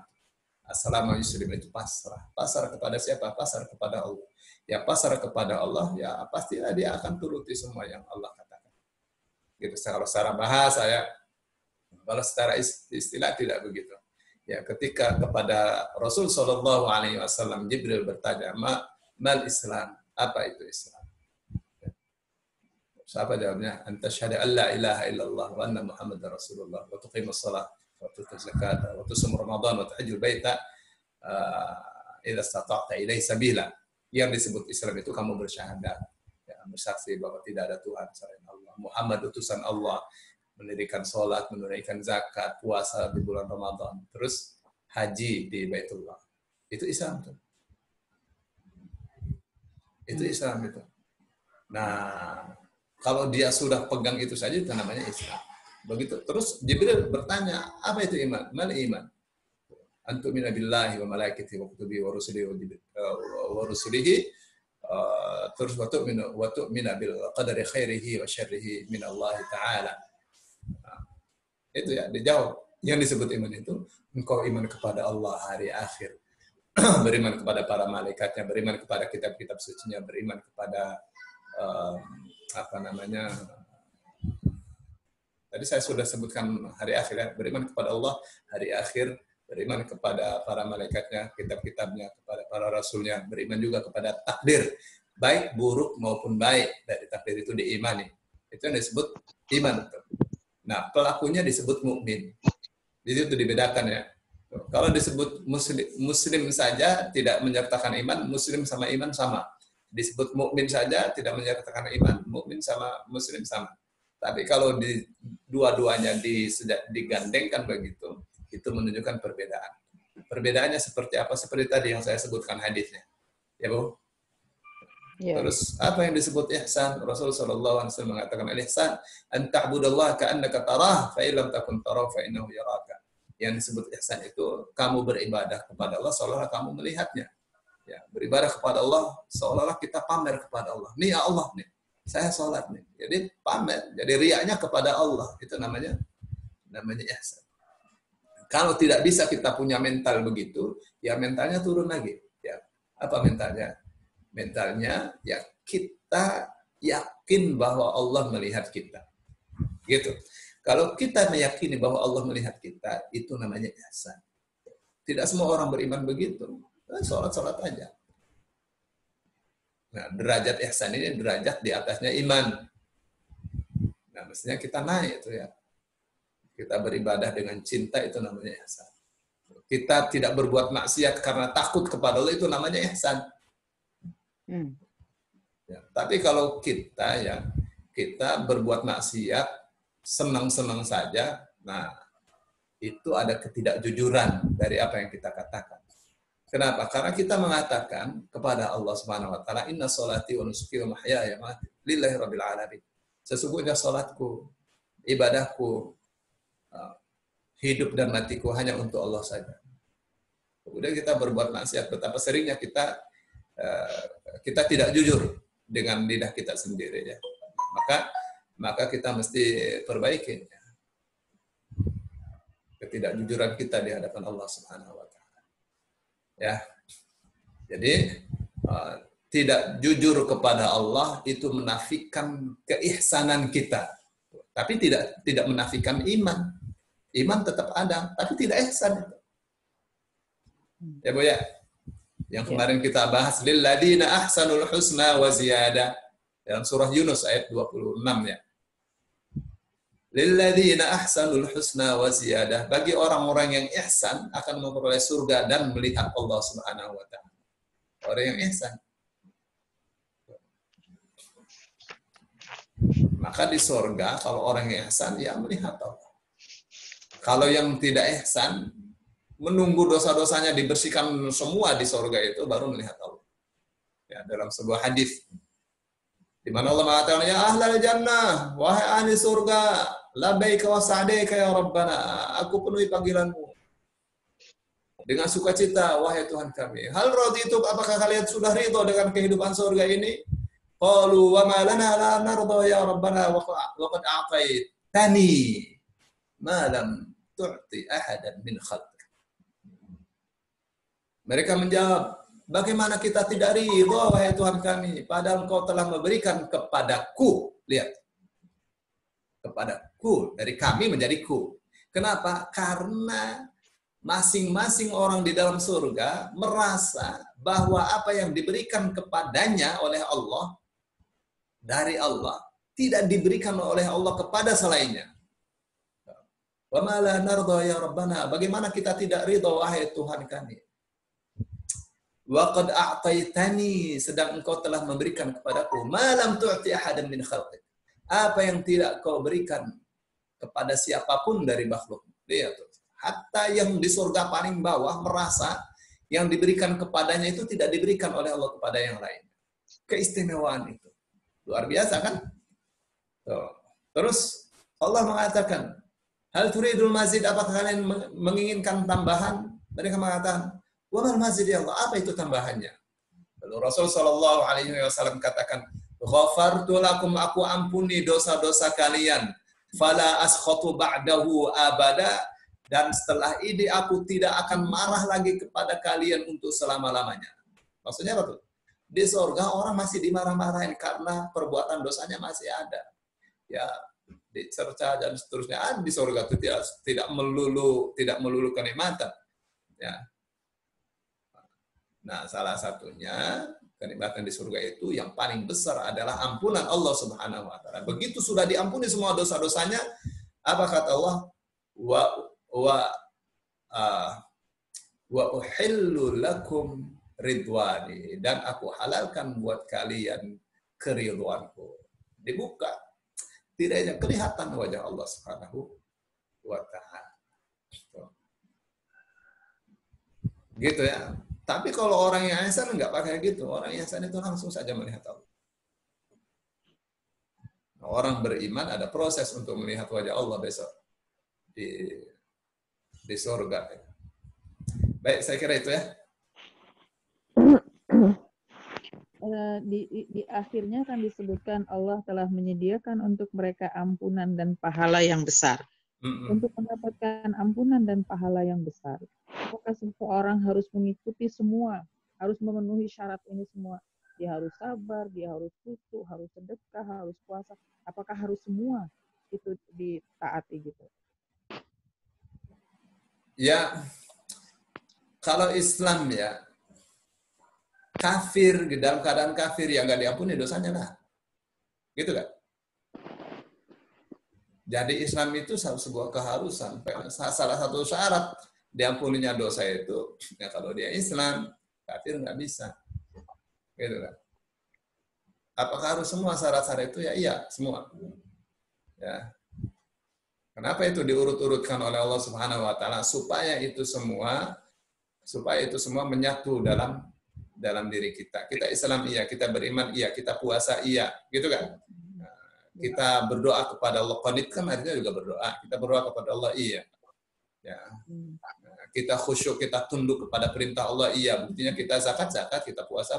Assalamu yuslim itu pasrah. Pasrah kepada siapa? Pasrah kepada Allah. Ya pasrah kepada Allah, ya pastilah dia akan turuti semua yang Allah katakan. Gitu. Kalau secara bahasa ya. Kalau secara istilah tidak begitu. Ya, ketika kepada Rasul Shallallahu Alaihi Wasallam Jibril bertanya, mal Islam? Apa itu Islam? Siapa jawabnya? Anta syahada an la ilaha illallah wa anna Muhammadar Rasulullah wa tuqimus shalah wa tutuz zakat wa tusum Ramadan wa tahajjul baita idza istata'ta ilaihi sabila. Yang disebut Islam itu kamu bersyahadat, ya, bersaksi bahwa tidak ada Tuhan selain Allah, Muhammad utusan Allah, mendirikan sholat, menunaikan zakat, puasa di bulan Ramadan, terus haji di Baitullah. Itu Islam tuh. Itu Islam itu. Nah, kalau dia sudah pegang itu saja, itu namanya Islam. Begitu. Terus Jibril bertanya, apa itu iman? Mal iman? Antu'mina billahi wa malaikatihi wa kutubihi wa rusulihi terus wa tu'mina bil qadari khairihi wa syarrihi min Allah Ta'ala. Itu ya, dijawab. Yang disebut iman itu, engkau iman kepada Allah hari akhir, beriman kepada para malaikatnya, beriman kepada kitab-kitab sucinya, beriman kepada tadi saya sudah sebutkan hari akhir ya, beriman kepada Allah hari akhir, beriman kepada para malaikatnya, kitab-kitabnya, kepada para rasulnya, beriman juga kepada takdir, baik buruk maupun baik dari takdir itu diimani. Itu yang disebut iman. Nah, pelakunya disebut mukmin. Di situ dibedakan ya. Kalau disebut muslim saja tidak menyertakan iman, muslim sama iman sama. Disebut mukmin saja tidak menyertakan iman, mukmin sama muslim sama. Tapi kalau di dua-duanya digandengkan begitu, itu menunjukkan perbedaan. Perbedaannya seperti apa? Seperti tadi yang saya sebutkan hadisnya. Ya, Bu? Yeah. Terus apa yang disebut ihsan? Rasulullah SAW mengatakan al-ihsan an ta'budallaha ka'annaka tarah fa illam takun tarahu fa innahu yaraka. Yang disebut ihsan itu kamu beribadah kepada Allah seolah-olah kamu melihatnya. Ya, beribadah kepada Allah seolah-olah kita pamer kepada Allah. Nih ya Allah nih, saya sholat nih. Jadi pamer, jadi riaknya kepada Allah. Itu namanya ihsan. Kalau tidak bisa kita punya mental begitu, ya mentalnya turun lagi. Ya, apa mentalnya? Mentalnya ya kita yakin bahwa Allah melihat kita. Gitu. Kalau kita meyakini bahwa Allah melihat kita, itu namanya ihsan. Tidak semua orang beriman begitu. Sholat aja. Nah, derajat ihsan ini derajat di atasnya iman. Nah, mestinya kita naik itu ya. Kita beribadah dengan cinta, itu namanya ihsan. Kita tidak berbuat maksiat karena takut kepada Allah, itu namanya ihsan. Ya, tapi kalau kita berbuat maksiat senang-senang saja, nah itu ada ketidakjujuran dari apa yang kita katakan. Kenapa? Karena kita mengatakan kepada Allah Subhanahu wa taala, inna sholati wa nusuki wa mahyaya wa mamati lillahi rabbil alamin. Sesungguhnya salatku, ibadahku, hidup dan matiku hanya untuk Allah saja. Kemudian kita berbuat maksiat, betapa seringnya kita tidak jujur dengan lidah kita sendiri ya. Maka kita mesti perbaiki ya. Ketidakjujuran kita di hadapan Allah Subhanahu wa taala. Ya. Jadi tidak jujur kepada Allah itu menafikan keihsanan kita. Tapi tidak menafikan iman. Iman tetap ada, tapi tidak ihsan itu. Ya, Bu ya. Yang kemarin kita bahas lilladzina ahsanul husna wa ziyadah dalam surah Yunus ayat 26 ya. Lilladzina ahsanul husna wa ziyadah, bagi orang-orang yang ihsan akan memperoleh surga dan melihat Allah Subhanahu wa taala. Orang yang ihsan. Maka di surga kalau orang yang ihsan ya melihat Allah. Kalau yang tidak ihsan menunggu dosa-dosanya dibersihkan semua di surga itu baru melihat Allah. Ya, dalam sebuah hadis. Di mana Allah mengatakan, ya ahlal jannah, wahai ahli surga, labbaika wa sa'daika ya Rabbana, aku penuhi panggilanmu dengan sukacita, wahai Tuhan kami. Hal raditu, apakah kalian sudah ridho dengan kehidupan surga ini? Qalu wa ma lana la narda ya Rabbana wa qad a'taitani ma lam tu'ti ahadan min khalqik. Mereka menjawab, bagaimana kita tidak ridho, wahai Tuhan kami, padahal Engkau telah memberikan kepadaku. Lihat. Kepadaku. Dari kami menjadi ku. Kenapa? Karena masing-masing orang di dalam surga merasa bahwa apa yang diberikan kepadanya oleh Allah, dari Allah, tidak diberikan oleh Allah kepada selainnya. Wa ma la narda ya Rabbana. Bagaimana kita tidak ridho, wahai Tuhan kami. Wa qad a'taitani, sedang Engkau telah memberikan kepadaku ma lam tu'ti ahadan min khalqik. Apa yang tidak Kau berikan kepada siapapun dari makhluk. Lihat, hatta yang di surga paling bawah merasa yang diberikan kepadanya itu tidak diberikan oleh Allah kepada yang lain. Keistimewaan itu luar biasa kan? Terus Allah mengatakan, hal turidul mazid, apakah kalian menginginkan tambahan? Mereka mengatakan, wa mal mazid ya Allah, apa itu tambahannya? Lalu Rasul sallallahu alaihi wasallam katakan, ghafartu lakum, aku ampuni dosa-dosa kalian, fala askhatu ba'dahu abada, dan setelah ini aku tidak akan marah lagi kepada kalian untuk selama-lamanya. Maksudnya apa tuh? Di surga orang masih dimarah-marahin karena perbuatan dosanya masih ada. Ya, dicerca dan seterusnya. Di surga itu tidak melulu kenikmatan. Ya. Nah, salah satunya kenikmatan di surga itu yang paling besar adalah ampunan Allah Subhanahu wa taala. Begitu sudah diampuni semua dosa-dosanya, apa kata Allah? Wa uhillu lakum ridwani, dan aku halalkan buat kalian keridhoanku. Dibuka, tidaknya kelihatan wajah Allah Subhanahu wa taala. Gitu ya. Tapi kalau orang yang ihsan enggak pakai gitu. Orang yang ihsan itu langsung saja melihat Allah. Nah, orang beriman ada proses untuk melihat wajah Allah besok di surga. Baik, saya kira itu ya. Di akhirnya kan disebutkan Allah telah menyediakan untuk mereka ampunan dan pahala yang besar. Untuk mendapatkan ampunan dan pahala yang besar, apakah seseorang harus mengikuti semua, harus memenuhi syarat ini semua? Dia harus sabar, dia harus khusyuk, harus sedekah, harus puasa. Apakah harus semua itu ditaati gitu? Ya, kalau Islam ya, kafir dalam keadaan kafir yang nggak diampuni dosanya lah, gitu kan? Jadi Islam itu sebuah keharusan. Salah satu syarat diampuninya dosa itu, ya kalau dia Islam, kafir nggak bisa, gitu kan? Apakah harus semua syarat-syarat itu? Ya iya, semua. Ya. Kenapa itu diurut-urutkan oleh Allah Subhanahu Wa Taala supaya itu semua menyatu dalam diri kita. Kita Islam iya, kita beriman iya, kita puasa iya, gitu kan? Kita berdoa kepada Allah, qanit kan artinya juga berdoa. Kita berdoa kepada Allah iya. Ya. Kita khusyuk, kita tunduk kepada perintah Allah iya. Buktinya kita zakat, kita puasa.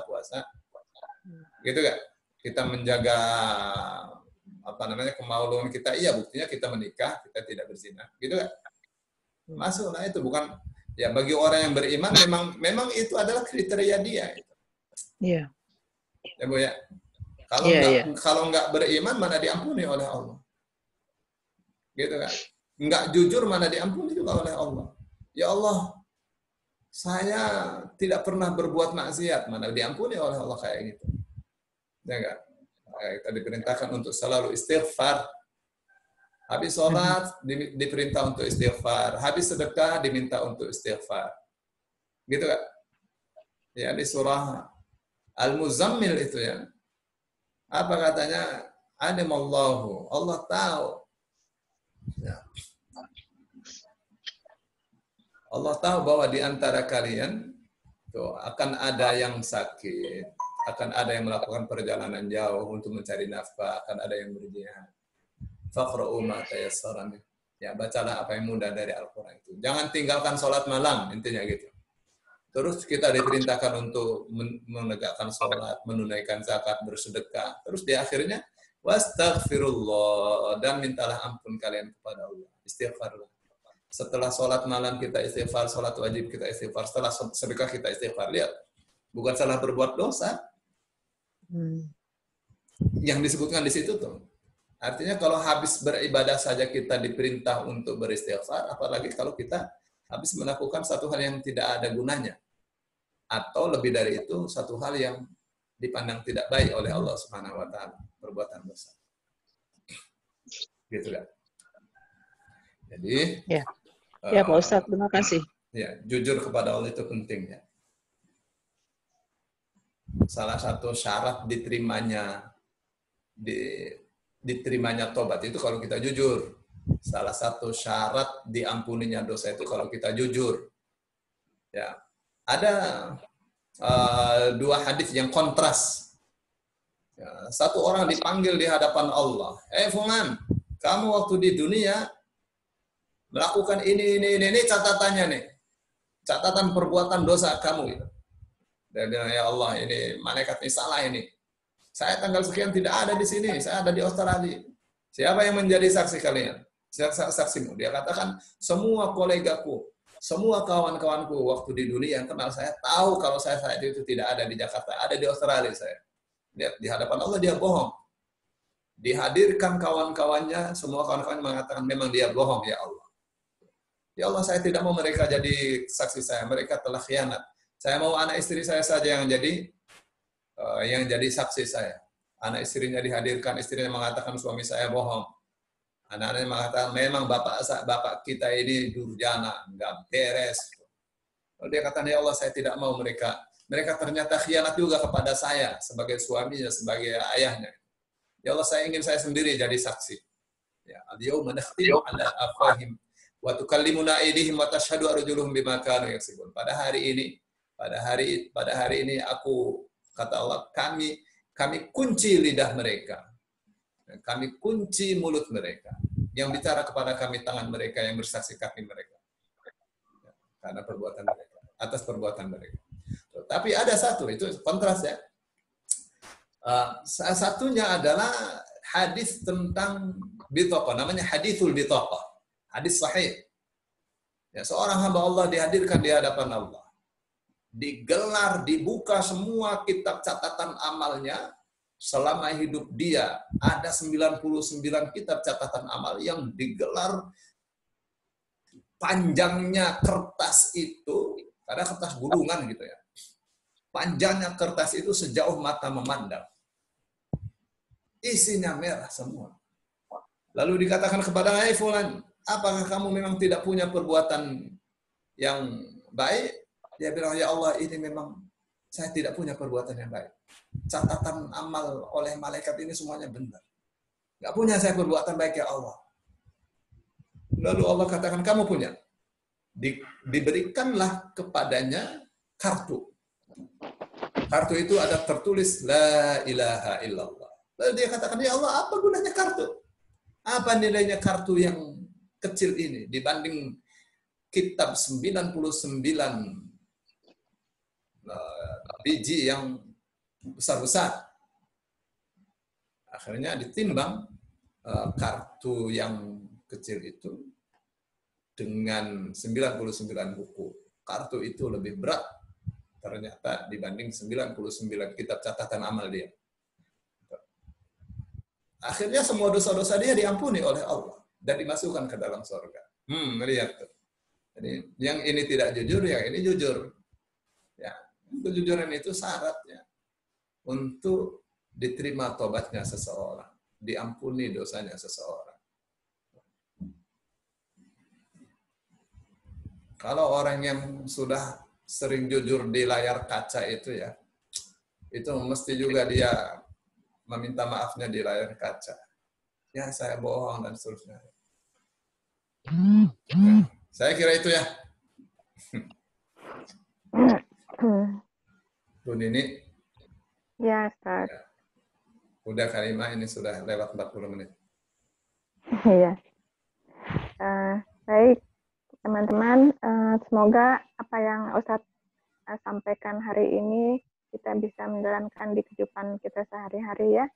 Gitu kan? Kita menjaga kemaluan kita iya. Buktinya kita menikah, kita tidak berzina. Gitu kan? Masuklah itu, bukan ya, bagi orang yang beriman memang itu adalah kriteria dia. Iya. Ya Bu ya. Kalau nggak beriman mana diampuni oleh Allah, gitu kan? Nggak jujur mana diampuni juga oleh Allah. Ya Allah, saya tidak pernah berbuat maksiat, mana diampuni oleh Allah kayak gitu, ya kan? Kita diperintahkan untuk selalu istighfar. Habis sholat diperintah untuk istighfar, habis sedekah diminta untuk istighfar, gitu kan? Ya di surah Al-Muzammil itu ya. Apa katanya? Alimallahu, Allah tahu. Ya. Allah tahu bahwa di antara kalian tuh akan ada yang sakit, akan ada yang melakukan perjalanan jauh untuk mencari nafkah, akan ada yang berjihad. Faqra'u ma tayassara min. Ya, bacalah apa yang mudah dari Al-Qur'an itu. Jangan tinggalkan sholat malam, intinya gitu. Terus kita diperintahkan untuk menegakkan sholat, menunaikan zakat, bersedekah. Terus di akhirnya wastaghfirullah, dan mintalah ampun kalian kepada Allah. Istighfarlah. Setelah sholat malam kita istighfar, sholat wajib kita istighfar, setelah sedekah kita istighfar. Lihat, bukan salah berbuat dosa. Yang disebutkan di situ tuh. Artinya kalau habis beribadah saja kita diperintah untuk beristighfar, apalagi kalau kita habis melakukan satu hal yang tidak ada gunanya. Atau lebih dari itu, satu hal yang dipandang tidak baik oleh Allah Subhanahu wa taala, perbuatan dosa. Gitu kan. Jadi ya Pak Ustadz, terima kasih. Ya, jujur kepada Allah itu penting ya. Salah satu syarat diterimanya tobat itu kalau kita jujur. Salah satu syarat diampuninya dosa itu kalau kita jujur. Ya, ada dua hadis yang kontras. Ya, satu orang dipanggil di hadapan Allah. Fulan, kamu waktu di dunia melakukan ini catatannya nih. Catatan perbuatan dosa kamu itu. Dia bilang, ya Allah, ini malaikat ini salah ini. Saya tanggal sekian tidak ada di sini, saya ada di Australia. Siapa yang menjadi saksi kalian? Saksimu. Dia katakan, semua kolegaku, semua kawan-kawanku waktu di dunia yang kenal saya tahu kalau saya saat itu tidak ada di Jakarta, ada di Australia saya. Lihat, di hadapan Allah dia bohong. Dihadirkan kawan-kawannya, semua kawan-kawannya mengatakan memang dia bohong, ya Allah. Ya Allah, saya tidak mau mereka jadi saksi saya, mereka telah khianat. Saya mau anak istri saya saja yang jadi saksi saya. Anak istrinya dihadirkan, istrinya mengatakan suami saya bohong. Anak-anaknya mengatakan memang bapak kita ini durjana, nggak beres. Lalu dia kata, ya Allah, saya tidak mau mereka ternyata khianat juga kepada saya sebagai suaminya, sebagai ayahnya. Ya Allah, saya ingin saya sendiri jadi saksi. Ya, al-yawma nakhtimu ala afwahihim wa tukallimuna aydihim wa tashhadu arjuluhum bima kanu yaksibun. Pada hari ini aku, kata Allah, kami kunci lidah mereka. Kami kunci mulut mereka. Yang bicara kepada kami tangan mereka, yang bersaksi kaki mereka. Karena perbuatan mereka, atas perbuatan mereka. Tapi ada satu, itu kontras ya. Salah satunya adalah hadis tentang bitaqah, namanya hadithul bitaqah. Hadis sahih. Ya, seorang hamba Allah dihadirkan di hadapan Allah. Digelar, dibuka semua kitab catatan amalnya selama hidup dia. Ada 99 kitab catatan amal yang digelar. Panjangnya kertas itu, karena kertas gulungan gitu ya. Panjangnya kertas itu sejauh mata memandang. Isinya merah semua. Lalu dikatakan kepada fulan, apakah kamu memang tidak punya perbuatan yang baik? Dia bilang, ya Allah, ini memang saya tidak punya perbuatan yang baik. Catatan amal oleh malaikat ini semuanya benar. Nggak punya saya perbuatan baik, ya Allah. Lalu Allah katakan, kamu punya. Diberikanlah kepadanya kartu. Kartu itu ada tertulis, la ilaha illallah. Lalu dia katakan, ya Allah, apa gunanya kartu? Apa nilainya kartu yang kecil ini dibanding kitab 99 biji yang besar-besar? Akhirnya ditimbang kartu yang kecil itu dengan 99 buku. Kartu itu lebih berat ternyata dibanding 99 kitab catatan amal dia. Akhirnya semua dosa-dosa dia diampuni oleh Allah dan dimasukkan ke dalam surga. Lihat tuh. Jadi yang ini tidak jujur, yang ini jujur. Ya, kejujuran itu syaratnya untuk diterima tobatnya seseorang, diampuni dosanya seseorang. Kalau orang yang sudah sering jujur di layar kaca itu ya, itu mesti juga dia meminta maafnya di layar kaca. Ya, saya bohong dan seterusnya. Nah, saya kira itu ya. Bu Nini, Ya, Ustaz. Ya. Udah Karimah, ini sudah lewat 40 menit. Iya. Baik, teman-teman. Semoga apa yang Ustaz sampaikan hari ini kita bisa menjalankan di kehidupan kita sehari-hari ya.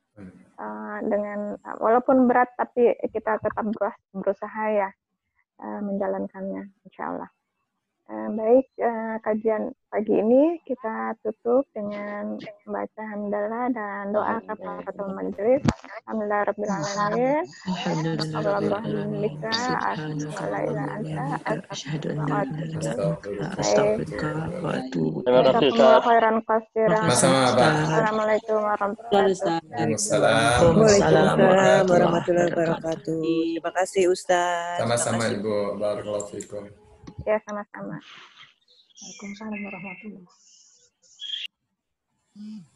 Dengan walaupun berat tapi kita tetap berusaha ya menjalankannya, insya Allah. Baik, kajian pagi ini kita tutup dengan membaca hamdalah dan doa kafaratul majelis. Alhamdulillah rabbil alamin. Subhanallah bika anta Terima kasih Ustaz. khairan katsiran. Sama-sama, Pak. Assalamualaikum warahmatullahi wabarakatuh. Waalaikumsalam warahmatullahi wabarakatuh. Terima kasih Ustaz. Sama-sama Ibu. Barakallahu fikum. Ya, sama-sama. Waalaikumsalam warahmatullahi wabarakatuh.